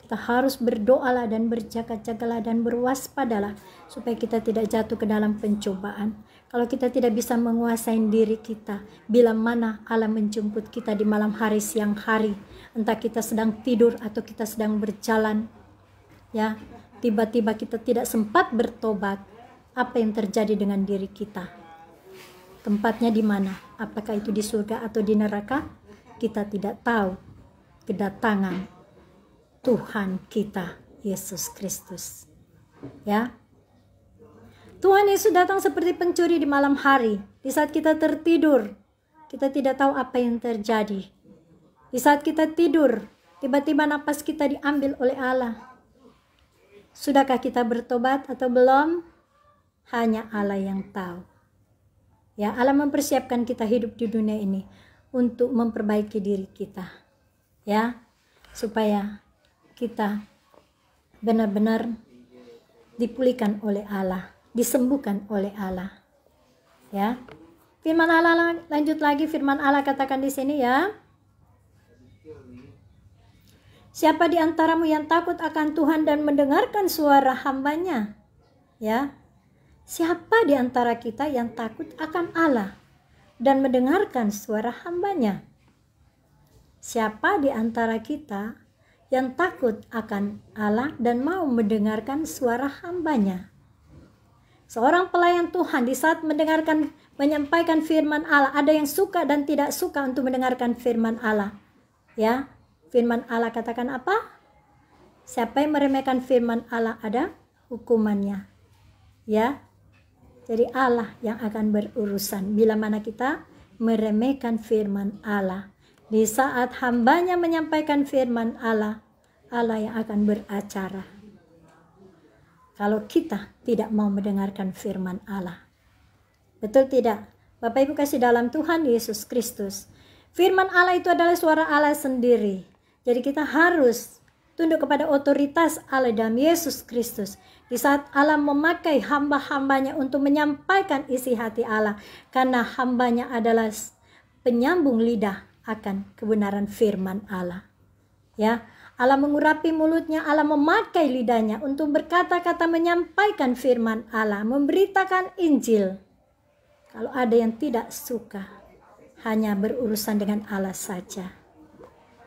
Speaker 1: Kita harus berdoalah dan berjaga-jagalah dan berwaspadalah supaya kita tidak jatuh ke dalam pencobaan. Kalau kita tidak bisa menguasai diri kita, bila mana Allah menjemput kita di malam hari, siang hari, entah kita sedang tidur atau kita sedang berjalan, ya, tiba-tiba kita tidak sempat bertobat, apa yang terjadi dengan diri kita? Tempatnya di mana? Apakah itu di surga atau di neraka? Kita tidak tahu kedatangan Tuhan kita Yesus Kristus, ya. Tuhan Yesus datang seperti pencuri di malam hari. Di saat kita tertidur, kita tidak tahu apa yang terjadi. Di saat kita tidur, tiba-tiba napas kita diambil oleh Allah. Sudahkah kita bertobat atau belum? Hanya Allah yang tahu. Ya, Allah mempersiapkan kita hidup di dunia ini untuk memperbaiki diri kita, ya, supaya kita benar-benar dipulihkan oleh Allah, disembuhkan oleh Allah, ya. Firman Allah lanjut lagi, firman Allah katakan di sini, ya. Siapa di antaramu yang takut akan Tuhan dan mendengarkan suara hamba-Nya? Ya. Siapa di antara kita yang takut akan Allah dan mendengarkan suara hamba-Nya? Siapa di antara kita yang takut akan Allah dan mau mendengarkan suara hamba-Nya? Seorang pelayan Tuhan di saat menyampaikan firman Allah, ada yang suka dan tidak suka untuk mendengarkan firman Allah, ya. Firman Allah katakan apa? Siapa yang meremehkan firman Allah ada hukumannya, ya. Jadi Allah yang akan berurusan bila mana kita meremehkan firman Allah. Di saat hamba-Nya menyampaikan firman Allah, Allah yang akan beracara. Kalau kita tidak mau mendengarkan firman Allah. Betul tidak? Bapak Ibu kasih dalam Tuhan Yesus Kristus. Firman Allah itu adalah suara Allah sendiri. Jadi kita harus tunduk kepada otoritas Allah dalam Yesus Kristus. Di saat Allah memakai hamba-hambanya untuk menyampaikan isi hati Allah. Karena hambanya adalah penyambung lidah akan kebenaran firman Allah, ya. Allah mengurapi mulutnya, Allah memakai lidahnya untuk berkata-kata menyampaikan firman Allah, memberitakan Injil. Kalau ada yang tidak suka, hanya berurusan dengan Allah saja,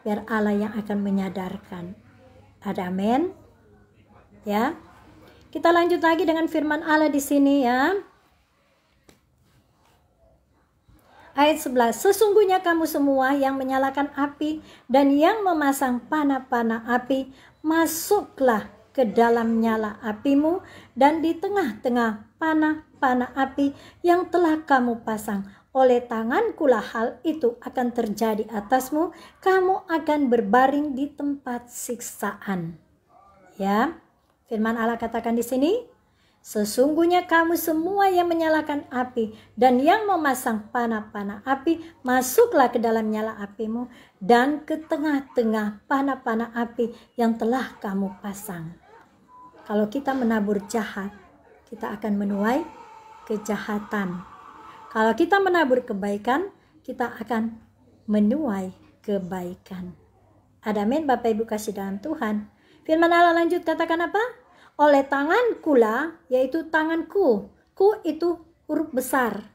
Speaker 1: biar Allah yang akan menyadarkan. Ada amin, ya. Kita lanjut lagi dengan firman Allah di sini, ya. Ayat 11, sesungguhnya kamu semua yang menyalakan api dan yang memasang panah-panah api, masuklah ke dalam nyala apimu, dan di tengah-tengah panah-panah api yang telah kamu pasang. Oleh tangankulah hal itu akan terjadi atasmu, kamu akan berbaring di tempat siksaan. Ya, firman Allah katakan di sini, sesungguhnya kamu semua yang menyalakan api dan yang memasang panah-panah api, masuklah ke dalam nyala apimu dan ke tengah-tengah panah-panah api yang telah kamu pasang. Kalau kita menabur jahat, kita akan menuai kejahatan. Kalau kita menabur kebaikan, kita akan menuai kebaikan. Ada amin Bapak Ibu kasih dalam Tuhan. Firman Allah lanjut katakan apa? Oleh tangankula, yaitu tanganku. Ku itu huruf besar,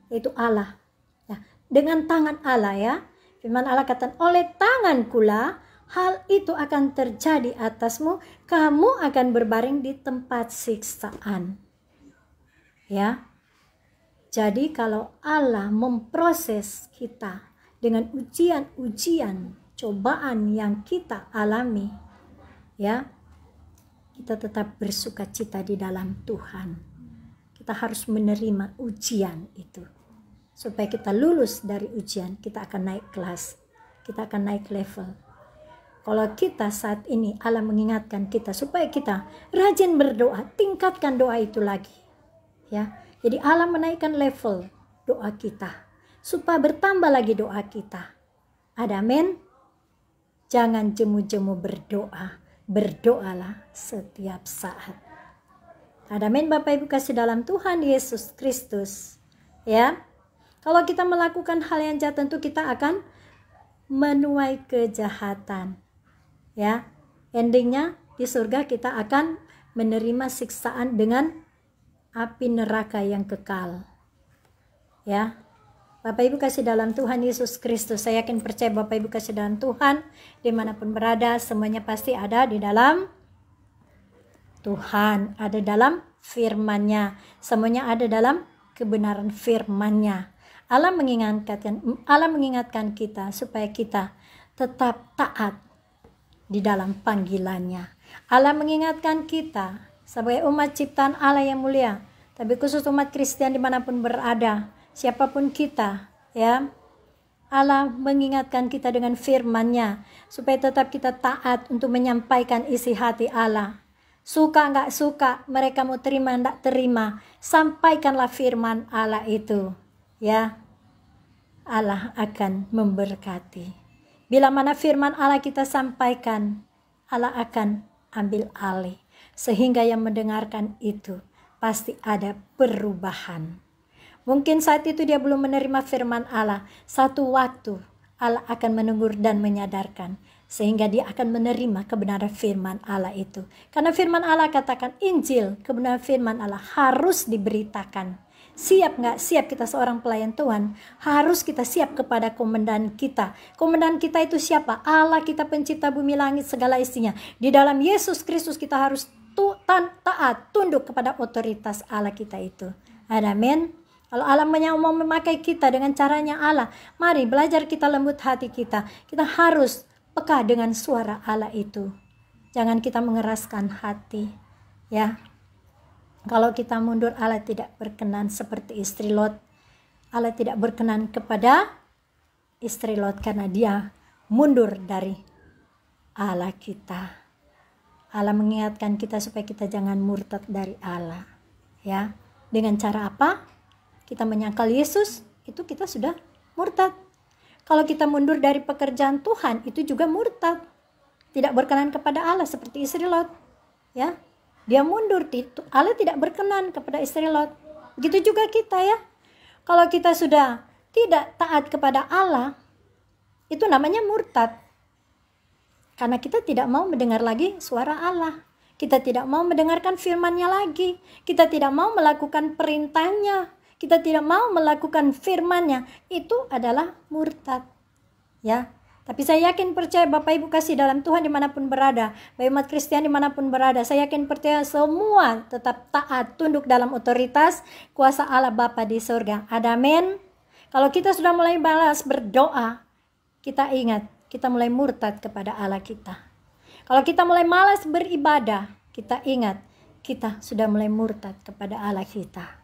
Speaker 1: yaitu Allah. Ya, dengan tangan Allah, ya. Firman Allah kata, oleh tangankula, hal itu akan terjadi atasmu. Kamu akan berbaring di tempat siksaan. Ya. Jadi kalau Allah memproses kita dengan ujian-ujian, cobaan yang kita alami, ya, kita tetap bersukacita di dalam Tuhan. Kita harus menerima ujian itu. Supaya kita lulus dari ujian, kita akan naik kelas. Kita akan naik level. Kalau kita saat ini, Allah mengingatkan kita supaya kita rajin berdoa, tingkatkan doa itu lagi. Ya, jadi Allah menaikkan level doa kita. Supaya bertambah lagi doa kita. Ada amin? Jangan jemu-jemu berdoa. Berdoalah setiap saat. Ada amin Bapak Ibu kasih dalam Tuhan Yesus Kristus. Ya. Kalau kita melakukan hal yang jahat tentu kita akan menuai kejahatan. Ya. Endingnya di surga kita akan menerima siksaan dengan api neraka yang kekal. Ya. Bapak Ibu kasih dalam Tuhan Yesus Kristus. Saya yakin percaya Bapak Ibu kasih dalam Tuhan, dimanapun berada, semuanya pasti ada di dalam Tuhan, ada dalam firman-Nya. Semuanya ada dalam kebenaran firman-Nya. Allah mengingatkan kita supaya kita tetap taat di dalam panggilan-Nya. Allah mengingatkan kita sebagai umat ciptaan Allah yang mulia, tapi khusus umat Kristen dimanapun berada, siapapun kita, ya, Allah mengingatkan kita dengan firman-Nya supaya tetap kita taat untuk menyampaikan isi hati Allah. Suka nggak suka, mereka mau terima nggak terima, sampaikanlah firman Allah itu, ya. Allah akan memberkati. Bila mana firman Allah kita sampaikan, Allah akan ambil alih, sehingga yang mendengarkan itu pasti ada perubahan. Mungkin saat itu dia belum menerima firman Allah. Satu waktu Allah akan menegur dan menyadarkan, sehingga dia akan menerima kebenaran firman Allah itu. Karena firman Allah katakan Injil, kebenaran firman Allah harus diberitakan. Siap nggak siap kita seorang pelayan Tuhan, harus kita siap kepada komandan kita. Komandan kita itu siapa? Allah kita, pencipta bumi langit segala isinya. Di dalam Yesus Kristus kita harus taat, tunduk kepada otoritas Allah kita itu. Amin. Kalau Allah mau memakai kita dengan caranya Allah, mari belajar kita lembut hati kita. Kita harus peka dengan suara Allah itu. Jangan kita mengeraskan hati, ya. Kalau kita mundur, Allah tidak berkenan seperti istri Lot. Allah tidak berkenan kepada istri Lot karena dia mundur dari Allah kita. Allah mengingatkan kita supaya kita jangan murtad dari Allah, ya. Dengan cara apa? Kita menyangkal Yesus, itu kita sudah murtad. Kalau kita mundur dari pekerjaan Tuhan, itu juga murtad. Tidak berkenan kepada Allah seperti istri Lot, ya. Dia mundur, Allah tidak berkenan kepada istri Lot. Begitu juga kita, ya. Kalau kita sudah tidak taat kepada Allah, itu namanya murtad. Karena kita tidak mau mendengar lagi suara Allah. Kita tidak mau mendengarkan firman-Nya lagi. Kita tidak mau melakukan perintahnya. Kita tidak mau melakukan firman-Nya, itu adalah murtad, ya. Tapi saya yakin percaya Bapak Ibu kasih dalam Tuhan dimanapun berada, baik umat Kristen dimanapun berada, saya yakin percaya semua tetap taat, tunduk dalam otoritas kuasa Allah Bapa di surga. Amin. Kalau kita sudah mulai balas berdoa, kita ingat kita mulai murtad kepada Allah kita. Kalau kita mulai malas beribadah, kita ingat kita sudah mulai murtad kepada Allah kita.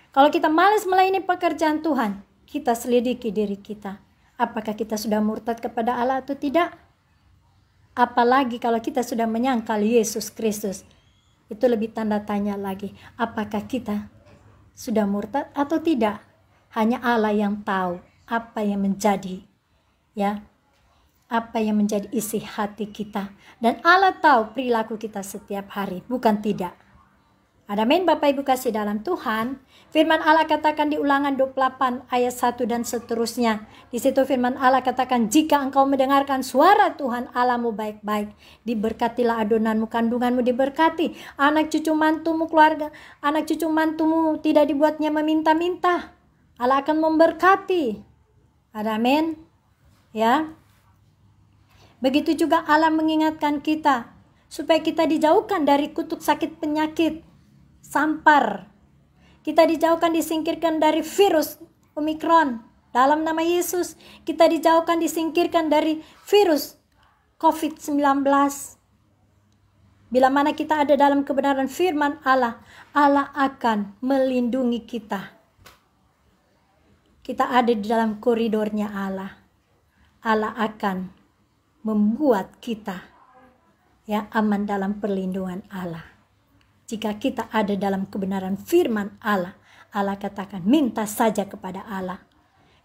Speaker 1: Kalau kita malas melayani pekerjaan Tuhan, kita selidiki diri kita. Apakah kita sudah murtad kepada Allah atau tidak? Apalagi kalau kita sudah menyangkal Yesus Kristus. Itu lebih tanda tanya lagi. Apakah kita sudah murtad atau tidak? Hanya Allah yang tahu apa yang menjadi, ya, apa yang menjadi isi hati kita. Dan Allah tahu perilaku kita setiap hari, bukan tidak. Amin Bapak Ibu kasih dalam Tuhan. Firman Allah katakan di Ulangan 28 ayat 1 dan seterusnya. Di situ firman Allah katakan, jika engkau mendengarkan suara Tuhan Allahmu baik-baik, diberkatilah adonanmu, kandunganmu diberkati, anak cucu mantumu, keluarga, anak cucu mantumu tidak dibuatnya meminta-minta. Allah akan memberkati. Amin. Ya. Begitu juga Allah mengingatkan kita supaya kita dijauhkan dari kutuk sakit penyakit sampar. Kita dijauhkan, disingkirkan dari virus Omikron. Dalam nama Yesus, kita dijauhkan, disingkirkan dari virus COVID-19. Bila mana kita ada dalam kebenaran firman Allah, Allah akan melindungi kita. Kita ada di dalam koridornya Allah. Allah akan membuat kita, ya, aman dalam perlindungan Allah. Jika kita ada dalam kebenaran firman Allah, Allah katakan minta saja kepada Allah.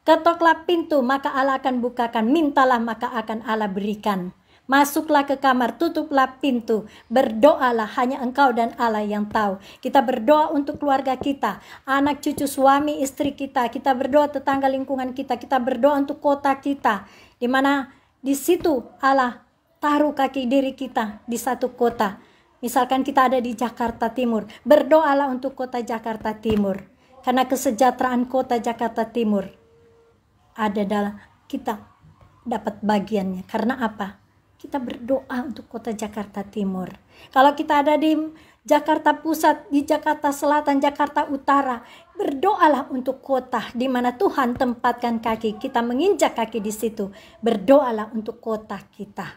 Speaker 1: Ketoklah pintu, maka Allah akan bukakan. Mintalah, maka akan Allah berikan. Masuklah ke kamar, tutuplah pintu. Berdoalah, hanya engkau dan Allah yang tahu. Kita berdoa untuk keluarga kita, anak cucu, suami, istri kita. Kita berdoa tetangga lingkungan kita. Kita berdoa untuk kota kita. Di mana di situ Allah taruh kaki diri kita di satu kota. Misalkan kita ada di Jakarta Timur. Berdoalah untuk kota Jakarta Timur. Karena kesejahteraan kota Jakarta Timur ada dalam kita dapat bagiannya. Karena apa? Kita berdoa untuk kota Jakarta Timur. Kalau kita ada di Jakarta Pusat, di Jakarta Selatan, Jakarta Utara, berdoalah untuk kota di mana Tuhan tempatkan kaki kita, menginjak kaki di situ. Berdoalah untuk kota kita.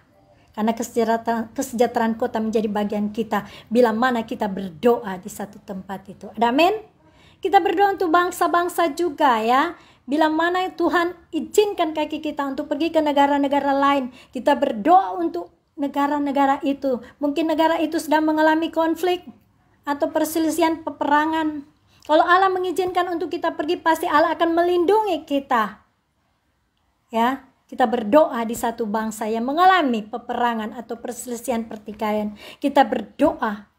Speaker 1: Karena kesejahteraan kota menjadi bagian kita bila mana kita berdoa di satu tempat itu. Amin. Kita berdoa untuk bangsa-bangsa juga ya. Bila mana Tuhan izinkan kaki kita untuk pergi ke negara-negara lain, kita berdoa untuk negara-negara itu. Mungkin negara itu sedang mengalami konflik atau perselisihan peperangan. Kalau Allah mengizinkan untuk kita pergi, pasti Allah akan melindungi kita. Ya, kita berdoa di satu bangsa yang mengalami peperangan atau perselisihan pertikaian. Kita berdoa,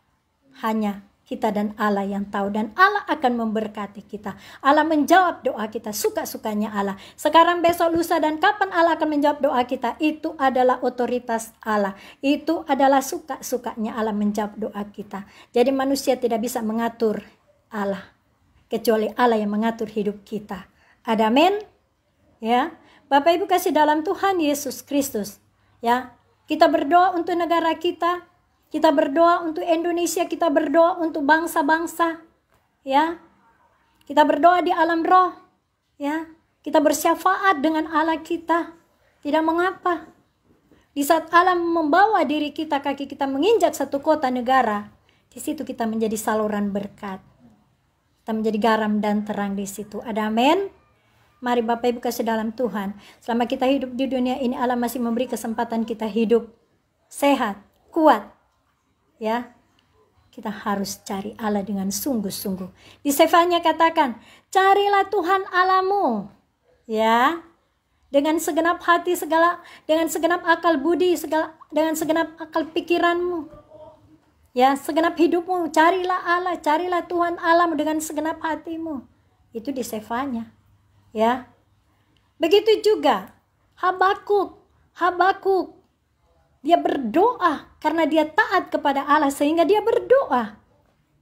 Speaker 1: hanya kita dan Allah yang tahu, dan Allah akan memberkati kita. Allah menjawab doa kita suka-sukanya Allah. Sekarang, besok, lusa, dan kapan Allah akan menjawab doa kita, itu adalah otoritas Allah. Itu adalah suka-sukanya Allah menjawab doa kita. Jadi manusia tidak bisa mengatur Allah, kecuali Allah yang mengatur hidup kita. Amin. Ya, Bapak Ibu kasih dalam Tuhan Yesus Kristus. Ya, kita berdoa untuk negara kita. Kita berdoa untuk Indonesia, kita berdoa untuk bangsa-bangsa, ya. Kita berdoa di alam roh, ya. Kita bersyafaat dengan Allah kita. Tidak mengapa. Di saat Allah membawa diri kita, kaki kita menginjak satu kota negara, di situ kita menjadi saluran berkat. Kita menjadi garam dan terang di situ. Ada amin. Mari Bapak Ibu kasih dalam Tuhan. Selama kita hidup di dunia ini, Allah masih memberi kesempatan kita hidup sehat, kuat. Ya, kita harus cari Allah dengan sungguh-sungguh. Di Sefanya katakan, carilah Tuhan Allahmu, ya, dengan segenap hati, dengan segenap akal budi, dengan segenap akal pikiranmu, ya, segenap hidupmu. Carilah Allah, carilah Tuhan Allahmu dengan segenap hatimu. Itu di Sefanya, ya. Begitu juga Habakuk. Dia berdoa karena dia taat kepada Allah, sehingga dia berdoa.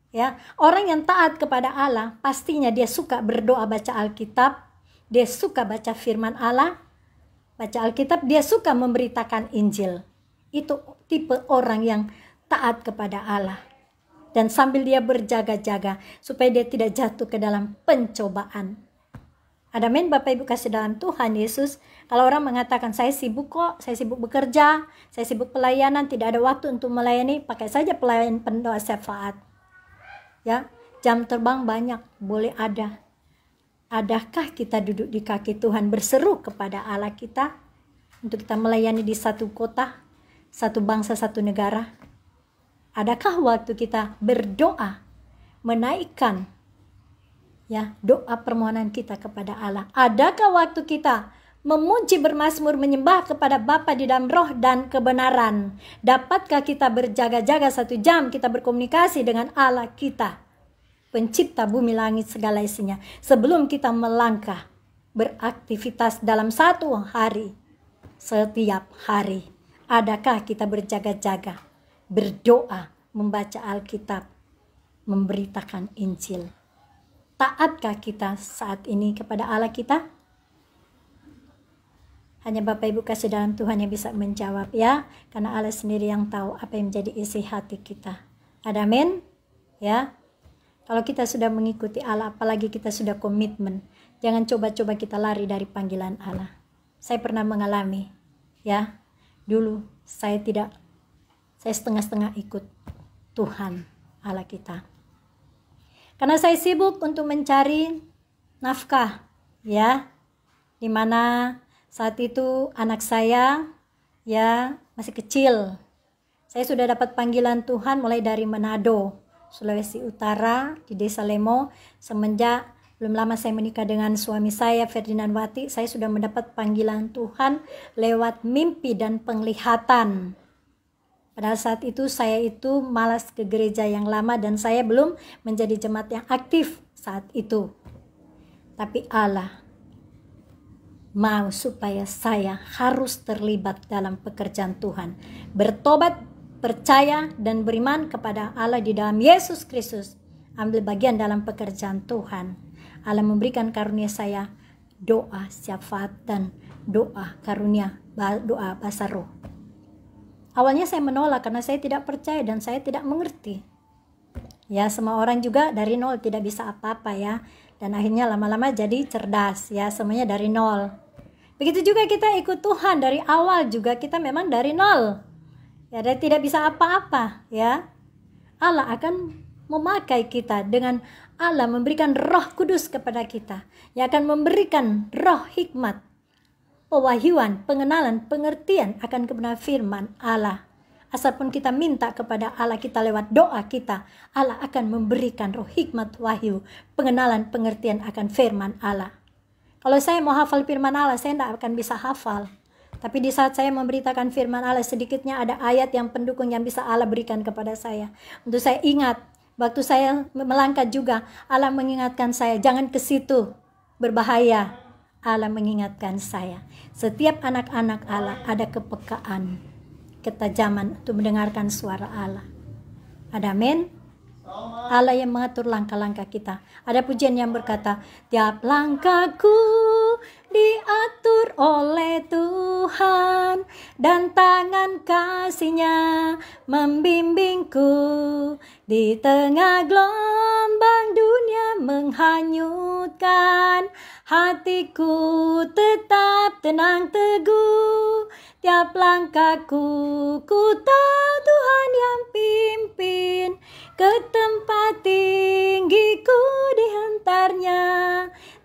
Speaker 1: Ya, orang yang taat kepada Allah pastinya dia suka berdoa, baca Alkitab, dia suka baca firman Allah, baca Alkitab, dia suka memberitakan Injil. Itu tipe orang yang taat kepada Allah. Dan sambil dia berjaga-jaga supaya dia tidak jatuh ke dalam pencobaan. Amin, Bapak Ibu kasih dalam Tuhan Yesus. Kalau orang mengatakan, saya sibuk kok, saya sibuk bekerja, saya sibuk pelayanan, tidak ada waktu untuk melayani, pakai saja pelayan pendoa syafaat. Ya, jam terbang banyak, boleh ada. Adakah kita duduk di kaki Tuhan berseru kepada Allah kita untuk kita melayani di satu kota, satu bangsa, satu negara? Adakah waktu kita berdoa, menaikkan ya doa permohonan kita kepada Allah? Adakah waktu kita memuji, bermazmur, menyembah kepada Bapa di dalam roh dan kebenaran? Dapatkah kita berjaga-jaga 1 jam kita berkomunikasi dengan Allah kita, pencipta bumi langit segala isinya, sebelum kita melangkah beraktivitas dalam satu hari, setiap hari? Adakah kita berjaga-jaga, berdoa, membaca Alkitab, memberitakan Injil? Taatkah kita saat ini kepada Allah kita? Hanya Bapak Ibu kasih dalam Tuhan yang bisa menjawab, ya, karena Allah sendiri yang tahu apa yang menjadi isi hati kita. Amin, ya. Kalau kita sudah mengikuti Allah, apalagi kita sudah komitmen, jangan coba-coba kita lari dari panggilan Allah. Saya pernah mengalami, ya, dulu saya setengah-setengah ikut Tuhan Allah kita. Karena saya sibuk untuk mencari nafkah, ya, dimana saat itu anak saya, ya, masih kecil. Saya sudah dapat panggilan Tuhan mulai dari Manado, Sulawesi Utara, di Desa Lemo, semenjak Belum lama saya menikah dengan suami saya, Ferdinand Wati. Saya sudah mendapat panggilan Tuhan lewat mimpi dan penglihatan. Pada saat itu saya itu malas ke gereja yang lama dan saya belum menjadi jemaat yang aktif saat itu. Tapi Allah mau supaya saya harus terlibat dalam pekerjaan Tuhan. Bertobat, percaya, dan beriman kepada Allah di dalam Yesus Kristus. Ambil bagian dalam pekerjaan Tuhan. Allah memberikan karunia saya doa syafaat dan doa karunia, doa bahasa roh. Awalnya saya menolak karena saya tidak percaya dan saya tidak mengerti. Ya, semua orang juga dari nol tidak bisa apa-apa ya. Dan akhirnya lama-lama jadi cerdas ya, semuanya dari nol. Begitu juga kita ikut Tuhan dari awal juga kita memang dari nol. Ya, dan tidak bisa apa-apa ya. Allah akan memakai kita dengan Allah memberikan Roh Kudus kepada kita yang akan memberikan roh hikmat, pewahyuan, pengenalan, pengertian akan kebenaran firman Allah. Asalpun kita minta kepada Allah kita lewat doa kita, Allah akan memberikan roh hikmat, wahyu, pengenalan, pengertian akan firman Allah. Kalau saya mau hafal firman Allah, saya tidak akan bisa hafal. Tapi di saat saya memberitakan firman Allah, sedikitnya ada ayat yang pendukung yang bisa Allah berikan kepada saya. Untuk saya ingat, waktu saya melangkah juga, Allah mengingatkan saya, jangan ke situ, berbahaya. Allah mengingatkan saya. Setiap anak-anak Allah ada kepekaan, ketajaman untuk mendengarkan suara Allah. Ada amin? Allah yang mengatur langkah-langkah kita. Ada pujian yang berkata, tiap langkahku diatur oleh Tuhan dan tangan kasih-Nya membimbingku di tengah gelombang dunia menghanyutkan. Hatiku tetap tenang teguh, tiap langkahku ku tahu Tuhan yang pimpin. Ke tempat tinggiku dihantarnya,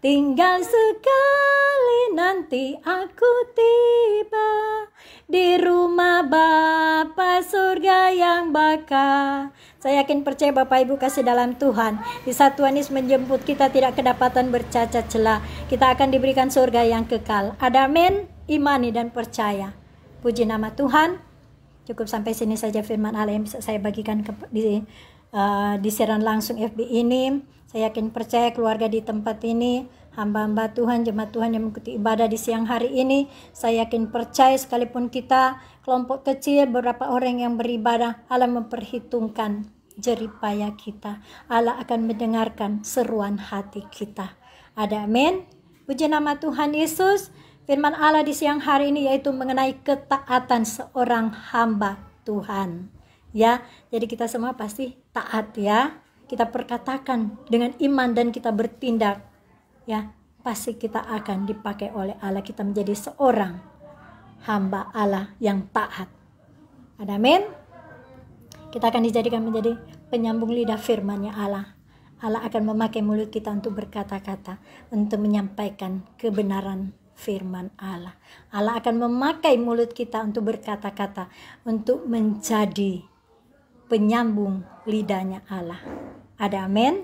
Speaker 1: tinggal sekali nanti aku tiba di rumah Bapa surga yang bakal. Saya yakin percaya Bapak Ibu kasih dalam Tuhan. Di saat Tuhan Yesus menjemput kita tidak kedapatan bercacat celah, kita akan diberikan surga yang kekal. Ada amin? Imani dan percaya. Puji nama Tuhan. Cukup sampai sini saja firman Allah yang bisa saya bagikan di siaran langsung FB ini. Saya yakin percaya keluarga di tempat ini, hamba-hamba Tuhan, jemaat Tuhan yang mengikuti ibadah di siang hari ini, saya yakin percaya sekalipun kita kelompok kecil, beberapa orang yang beribadah, Allah memperhitungkan jeripaya kita. Allah akan mendengarkan seruan hati kita. Ada amin? Puji nama Tuhan Yesus. Firman Allah di siang hari ini yaitu mengenai ketaatan seorang hamba Tuhan. Ya, jadi kita semua pasti taat ya. Kita perkatakan dengan iman dan kita bertindak. Ya, pasti kita akan dipakai oleh Allah. Kita menjadi seorang hamba Allah yang taat. Ada amin? Kita akan dijadikan menjadi penyambung lidah firman-Nya Allah. Allah akan memakai mulut kita untuk berkata-kata, untuk menyampaikan kebenaran firman Allah. Allah akan memakai mulut kita untuk berkata-kata, untuk menjadi penyambung lidahnya Allah. Ada amin?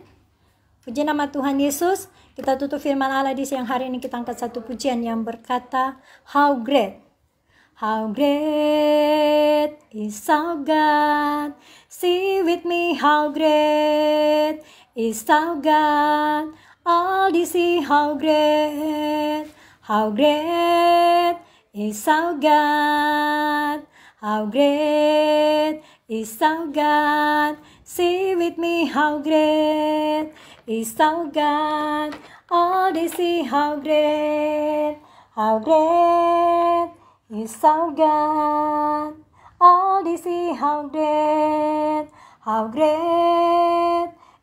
Speaker 1: Puji nama Tuhan Yesus. Kita tutup firman Allah di siang hari ini. Kita angkat satu pujian yang berkata, how great is our God. See with me how great is our God. All this see how great is our God. How great is our God. See with me how great is our God. All they see how great is our God. All they see how great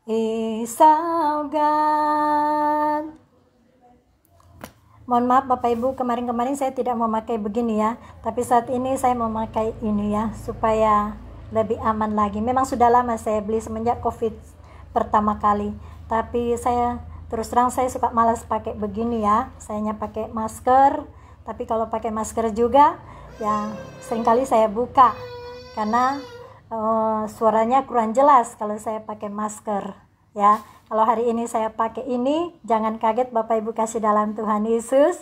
Speaker 1: is our God. Mohon maaf Bapak Ibu, kemarin-kemarin saya tidak memakai begini ya, tapi saat ini saya memakai ini ya, supaya lebih aman lagi. Memang sudah lama saya beli semenjak COVID pertama kali, tapi saya terus terang saya suka malas pakai begini ya. Sayanya pakai masker, tapi kalau pakai masker juga ya seringkali saya buka karena suaranya kurang jelas kalau saya pakai masker ya. Kalau hari ini saya pakai ini, jangan kaget Bapak Ibu kasih dalam Tuhan Yesus.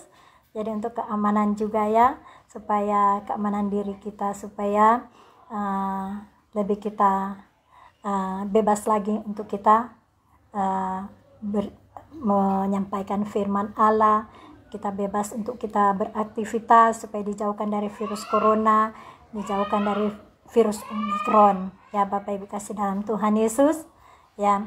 Speaker 1: Jadi untuk keamanan juga ya, supaya keamanan diri kita, supaya lebih kita bebas lagi untuk kita menyampaikan firman Allah. Kita bebas untuk kita beraktivitas supaya dijauhkan dari virus corona, dijauhkan dari virus Omikron. Ya Bapak Ibu kasih dalam Tuhan Yesus. Ya,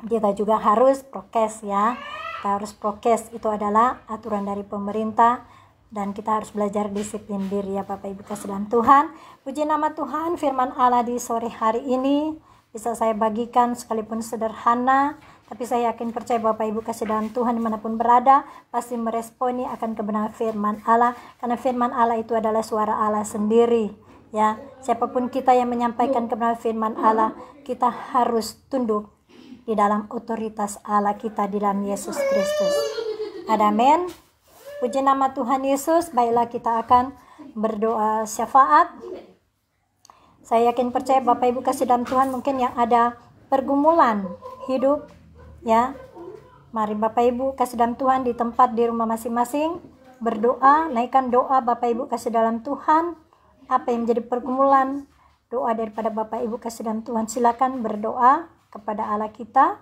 Speaker 1: kita juga harus prokes ya. Kita harus prokes, itu adalah aturan dari pemerintah. Dan kita harus belajar disiplin diri ya Bapak Ibu kasih dalam Tuhan. Puji nama Tuhan, firman Allah di sore hari ini bisa saya bagikan sekalipun sederhana, tapi saya yakin percaya Bapak Ibu kasih dalam Tuhan dimanapun berada pasti meresponi akan kebenaran firman Allah, karena firman Allah itu adalah suara Allah sendiri ya. Siapapun kita yang menyampaikan kebenaran firman Allah, kita harus tunduk di dalam otoritas Allah kita di dalam Yesus Kristus. Amin. Puji nama Tuhan Yesus. Baiklah, kita akan berdoa syafaat. Saya yakin percaya Bapak Ibu kasih dalam Tuhan mungkin yang ada pergumulan hidup ya. Mari Bapak Ibu kasih dalam Tuhan di tempat di rumah masing-masing berdoa, naikkan doa Bapak Ibu kasih dalam Tuhan. Apa yang menjadi pergumulan, doa daripada Bapak Ibu kasih dalam Tuhan, silakan berdoa kepada Allah kita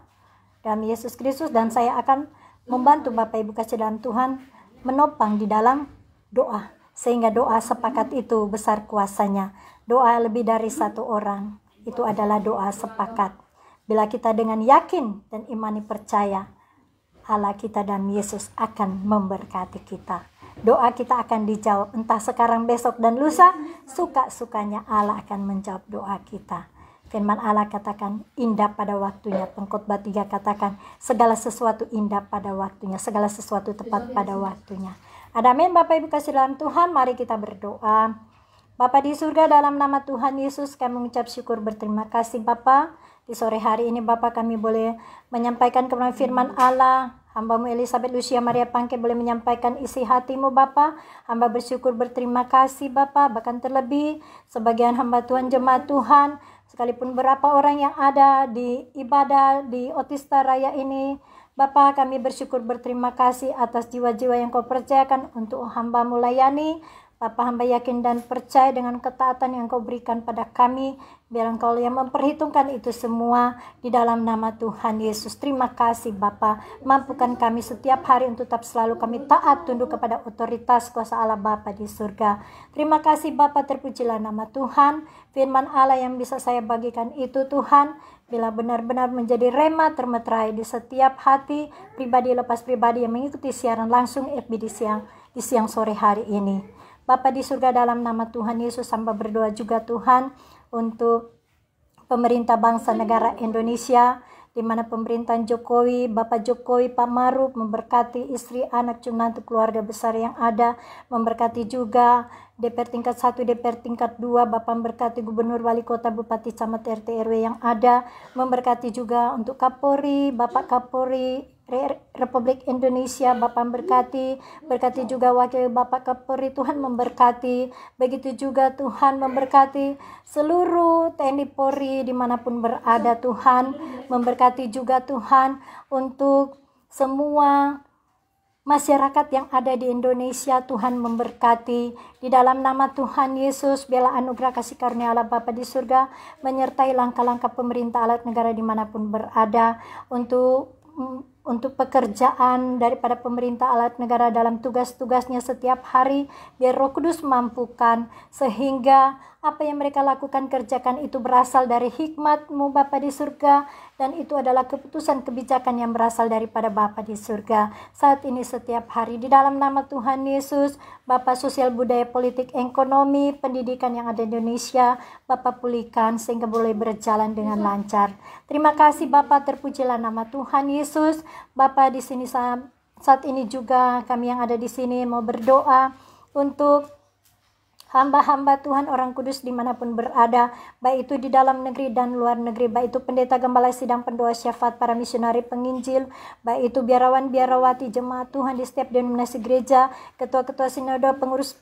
Speaker 1: dalam Yesus Kristus, dan saya akan membantu Bapak Ibu kasih dalam Tuhan menopang di dalam doa, sehingga doa sepakat itu besar kuasanya. Doa lebih dari satu orang, itu adalah doa sepakat. Bila kita dengan yakin dan imani percaya, Allah kita dan Yesus akan memberkati kita. Doa kita akan dijawab, entah sekarang, besok, dan lusa. Suka-sukanya Allah akan menjawab doa kita. Firman Allah katakan indah pada waktunya. Pengkhotbah 3 katakan segala sesuatu indah pada waktunya, segala sesuatu tepat pada waktunya. Amin Bapak Ibu kasih dalam Tuhan, mari kita berdoa. Bapa di surga, dalam nama Tuhan Yesus kami mengucap syukur berterima kasih Bapa. Di sore hari ini Bapa kami boleh menyampaikan kebenaran firman Allah. Hamba-Mu Elizabeth Lucia Maria Pangke boleh menyampaikan isi hati-Mu Bapa. Hamba bersyukur berterima kasih Bapa. Bahkan terlebih sebagian hamba Tuhan, jemaat Tuhan, sekalipun berapa orang yang ada di ibadah di Otista Raya ini, Bapa kami bersyukur berterima kasih atas jiwa-jiwa yang Kau percayakan untuk hamba-Mu layani. Bapa, hamba yakin dan percaya dengan ketaatan yang Kau berikan pada kami, biar Engkau yang memperhitungkan itu semua di dalam nama Tuhan Yesus. Terima kasih Bapa, mampukan kami setiap hari untuk tetap selalu kami taat tunduk kepada otoritas kuasa Allah Bapa di surga. Terima kasih Bapa, terpujilah nama Tuhan. Firman Allah yang bisa saya bagikan itu Tuhan, bila benar-benar menjadi rema termeterai di setiap hati pribadi lepas pribadi yang mengikuti siaran langsung FB di siang sore hari ini. Bapa di surga, dalam nama Tuhan Yesus hamba berdoa juga Tuhan untuk pemerintah bangsa negara Indonesia, di mana pemerintahan Jokowi, Bapak Jokowi, Pak Maruf memberkati istri, anak, cucu, keluarga besar yang ada, memberkati juga DPR tingkat 1, DPR tingkat 2, Bapak memberkati Gubernur, Wali Kota, Bupati, Camat, RT, RW yang ada, memberkati juga untuk Kapolri, Bapak Kapolri Republik Indonesia, Bapak memberkati, berkati juga Wakil Bapak Kapolri, Tuhan memberkati, begitu juga Tuhan memberkati seluruh TNI Polri dimanapun berada Tuhan, memberkati juga Tuhan untuk semua masyarakat yang ada di Indonesia. Tuhan memberkati di dalam nama Tuhan Yesus. Biarlah anugerah kasih karunia Allah Bapa di surga menyertai langkah-langkah pemerintah alat negara dimanapun berada, untuk pekerjaan daripada pemerintah alat negara dalam tugas-tugasnya setiap hari. Biar Roh Kudus mampukan sehingga apa yang mereka lakukan, kerjakan itu berasal dari hikmat-Mu Bapa di surga, dan itu adalah keputusan kebijakan yang berasal daripada Bapa di surga saat ini setiap hari. Di dalam nama Tuhan Yesus, Bapa sosial, budaya, politik, ekonomi, pendidikan yang ada di Indonesia, Bapa pulihkan sehingga boleh berjalan dengan lancar. Terima kasih Bapa, terpujilah nama Tuhan Yesus. Bapa di sini saat ini juga kami yang ada di sini mau berdoa untuk hamba-hamba Tuhan orang kudus dimanapun berada, baik itu di dalam negeri dan luar negeri, baik itu pendeta, gembala, sidang, pendoa, syafaat, para misionari, penginjil, baik itu biarawan, biarawati, jemaat Tuhan di setiap denominasi gereja, ketua-ketua sinode, pengurus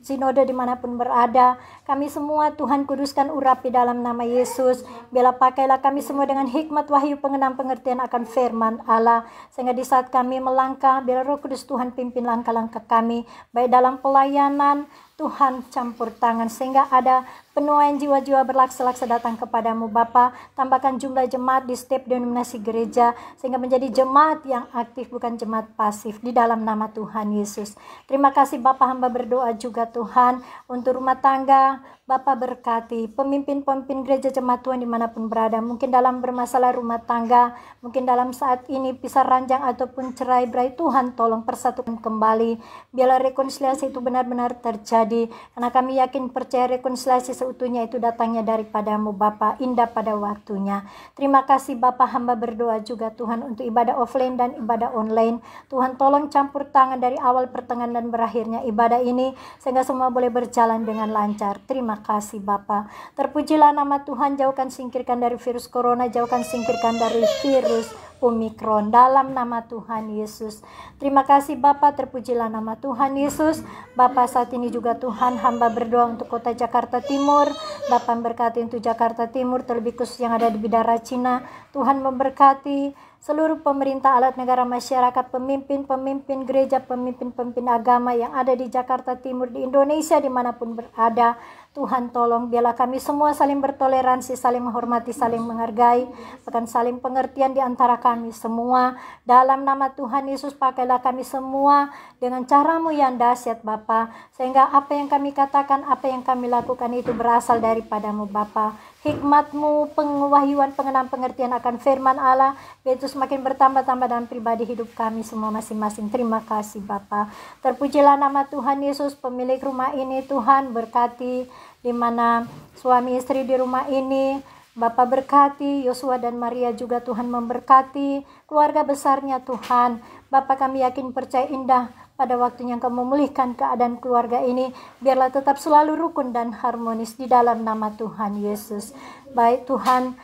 Speaker 1: sinode dimanapun berada, kami semua Tuhan kuduskan, urapi dalam nama Yesus. Biarlah pakailah kami semua dengan hikmat, wahyu, pengenal, pengertian akan firman Allah, sehingga di saat kami melangkah, biarlah Roh Kudus Tuhan pimpin langkah-langkah kami, baik dalam pelayanan, Tuhan campur tangan sehingga ada penuaian jiwa-jiwa berlaksa-laksa datang kepadamu Bapa. Tambahkan jumlah jemaat di setiap denominasi gereja sehingga menjadi jemaat yang aktif, bukan jemaat pasif, di dalam nama Tuhan Yesus. Terima kasih Bapa, hamba berdoa juga Tuhan untuk rumah tangga. Bapa berkati pemimpin-pemimpin gereja jemaat Tuhan dimanapun berada, mungkin dalam bermasalah rumah tangga, mungkin dalam saat ini pisah ranjang ataupun cerai berai, Tuhan tolong persatukan kembali. Biarlah rekonsiliasi itu benar-benar terjadi, karena kami yakin percaya rekonsiliasi seutuhnya itu datangnya daripadamu Bapa, indah pada waktunya. Terima kasih Bapa, hamba berdoa juga Tuhan untuk ibadah offline dan ibadah online. Tuhan tolong campur tangan dari awal, pertengahan, dan berakhirnya ibadah ini sehingga semua boleh berjalan dengan lancar. Terima kasih Bapa. Terpujilah nama Tuhan. Jauhkan, singkirkan dari virus corona, jauhkan, singkirkan dari virus Omikron dalam nama Tuhan Yesus. Terima kasih Bapa, terpujilah nama Tuhan Yesus. Bapa, saat ini juga Tuhan hamba berdoa untuk kota Jakarta Timur. Bapa memberkati untuk Jakarta Timur, terlebih khusus yang ada di Bidara Cina. Tuhan memberkati seluruh pemerintah, alat negara, masyarakat, pemimpin-pemimpin gereja, pemimpin-pemimpin agama yang ada di Jakarta Timur, di Indonesia, dimanapun berada. Tuhan tolong biarlah kami semua saling bertoleransi, saling menghormati, saling menghargai, bahkan saling pengertian di antara kami semua. Dalam nama Tuhan Yesus, pakailah kami semua dengan caramu yang dahsyat Bapa, sehingga apa yang kami katakan, apa yang kami lakukan itu berasal daripadamu Bapa. Hikmat-Mu, pengewahyuan, pengenalan, pengertian akan firman Allah, yaitu semakin bertambah-tambah dalam pribadi hidup kami semua masing-masing. Terima kasih Bapa. Terpujilah nama Tuhan Yesus. Pemilik rumah ini Tuhan berkati, di mana suami istri di rumah ini, Bapa berkati Yosua dan Maria juga Tuhan memberkati keluarga besarnya Tuhan. Bapa, kami yakin percaya indah pada waktunya Engkau memulihkan keadaan keluarga ini, biarlah tetap selalu rukun dan harmonis di dalam nama Tuhan Yesus. Baik Tuhan,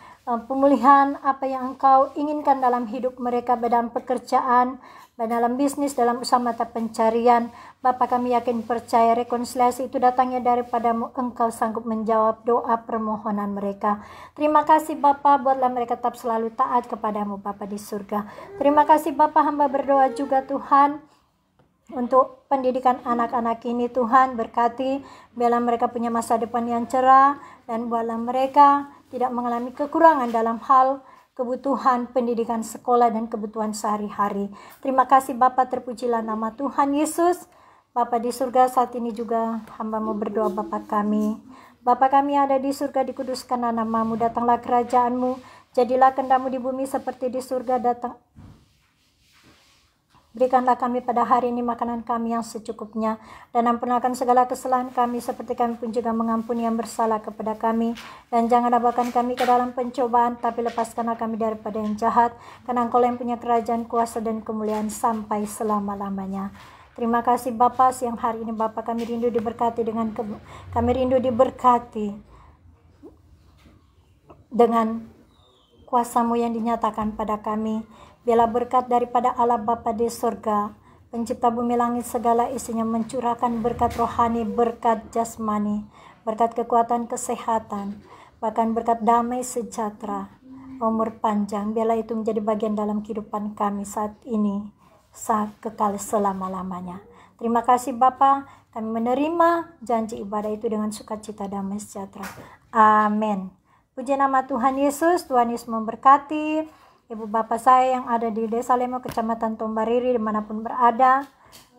Speaker 1: pemulihan apa yang Engkau inginkan dalam hidup mereka, dalam pekerjaan, dalam bisnis, dalam usaha mata pencarian. Bapa, kami yakin percaya rekonsiliasi itu datangnya daripadamu. Engkau sanggup menjawab doa permohonan mereka. Terima kasih Bapa, buatlah mereka tetap selalu taat kepadamu Bapa di surga. Terima kasih Bapa, hamba berdoa juga Tuhan untuk pendidikan anak-anak ini. Tuhan berkati, biarlah mereka punya masa depan yang cerah, dan buatlah mereka tidak mengalami kekurangan dalam hal kebutuhan pendidikan sekolah dan kebutuhan sehari-hari. Terima kasih Bapa, terpujilah nama Tuhan Yesus. Bapa di surga, saat ini juga hamba-Mu berdoa Bapa kami. Bapa kami ada di surga, dikuduskanlah nama-Mu, datanglah kerajaan-Mu, jadilah kehendak-Mu di bumi seperti di surga. Berikanlah kami pada hari ini makanan kami yang secukupnya, dan ampunkan segala kesalahan kami seperti kami pun juga mengampuni yang bersalah kepada kami. Dan jangan bawakan kami ke dalam pencobaan, tapi lepaskanlah kami daripada yang jahat, karena Engkau yang punya kerajaan, kuasa, dan kemuliaan sampai selama-lamanya. Terima kasih Bapa, siang hari ini Bapa kami rindu diberkati dengan kuasa-Mu yang dinyatakan pada kami. Biarlah berkat daripada Allah Bapa di surga, pencipta bumi langit segala isinya, mencurahkan berkat rohani, berkat jasmani, berkat kekuatan, kesehatan, bahkan berkat damai sejahtera, umur panjang. Biarlah itu menjadi bagian dalam kehidupan kami saat ini, saat kekal selama-lamanya. Terima kasih Bapa, kami menerima janji ibadah itu dengan sukacita, damai sejahtera. Amin. Puji nama Tuhan Yesus. Tuhan Yesus memberkati Ibu Bapak saya yang ada di Desa Lemo, Kecamatan Tombariri, dimanapun berada.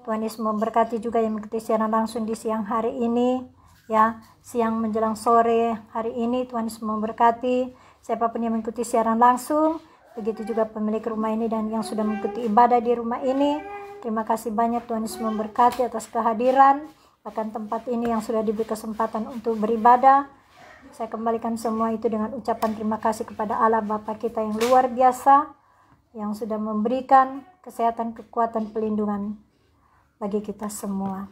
Speaker 1: Tuhan Yesus memberkati juga yang mengikuti siaran langsung di siang hari ini, ya, siang menjelang sore hari ini. Tuhan Yesus memberkati siapapun yang mengikuti siaran langsung, begitu juga pemilik rumah ini dan yang sudah mengikuti ibadah di rumah ini. Terima kasih banyak, Tuhan Yesus memberkati atas kehadiran, bahkan tempat ini yang sudah diberi kesempatan untuk beribadah. Saya kembalikan semua itu dengan ucapan terima kasih kepada Allah Bapa kita yang luar biasa, yang sudah memberikan kesehatan, kekuatan, pelindungan bagi kita semua.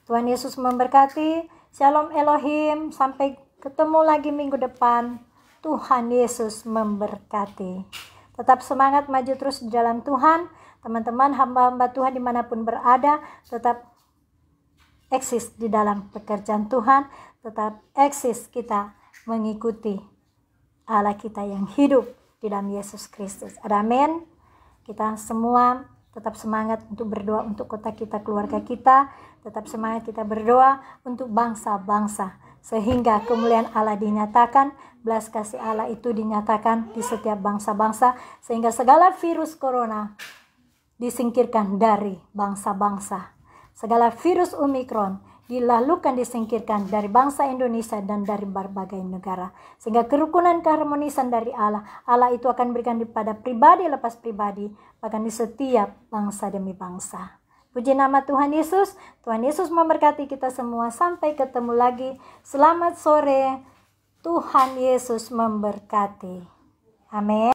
Speaker 1: Tuhan Yesus memberkati. Shalom Elohim, sampai ketemu lagi minggu depan. Tuhan Yesus memberkati. Tetap semangat maju terus di dalam Tuhan. Teman-teman hamba-hamba Tuhan dimanapun berada, tetap eksis di dalam pekerjaan Tuhan, tetap eksis kita mengikuti Allah kita yang hidup di dalam Yesus Kristus. Amin. Kita semua tetap semangat untuk berdoa untuk kota kita, keluarga kita. Tetap semangat kita berdoa untuk bangsa-bangsa, sehingga kemuliaan Allah dinyatakan, belas kasih Allah itu dinyatakan di setiap bangsa-bangsa, sehingga segala virus corona disingkirkan dari bangsa-bangsa. Segala virus Omikron dilalukan, disingkirkan dari bangsa Indonesia dan dari berbagai negara. Sehingga kerukunan, keharmonisan dari Allah itu akan berikan kepada pribadi lepas pribadi, bahkan di setiap bangsa demi bangsa. Puji nama Tuhan Yesus. Tuhan Yesus memberkati kita semua. Sampai ketemu lagi. Selamat sore. Tuhan Yesus memberkati. Amin.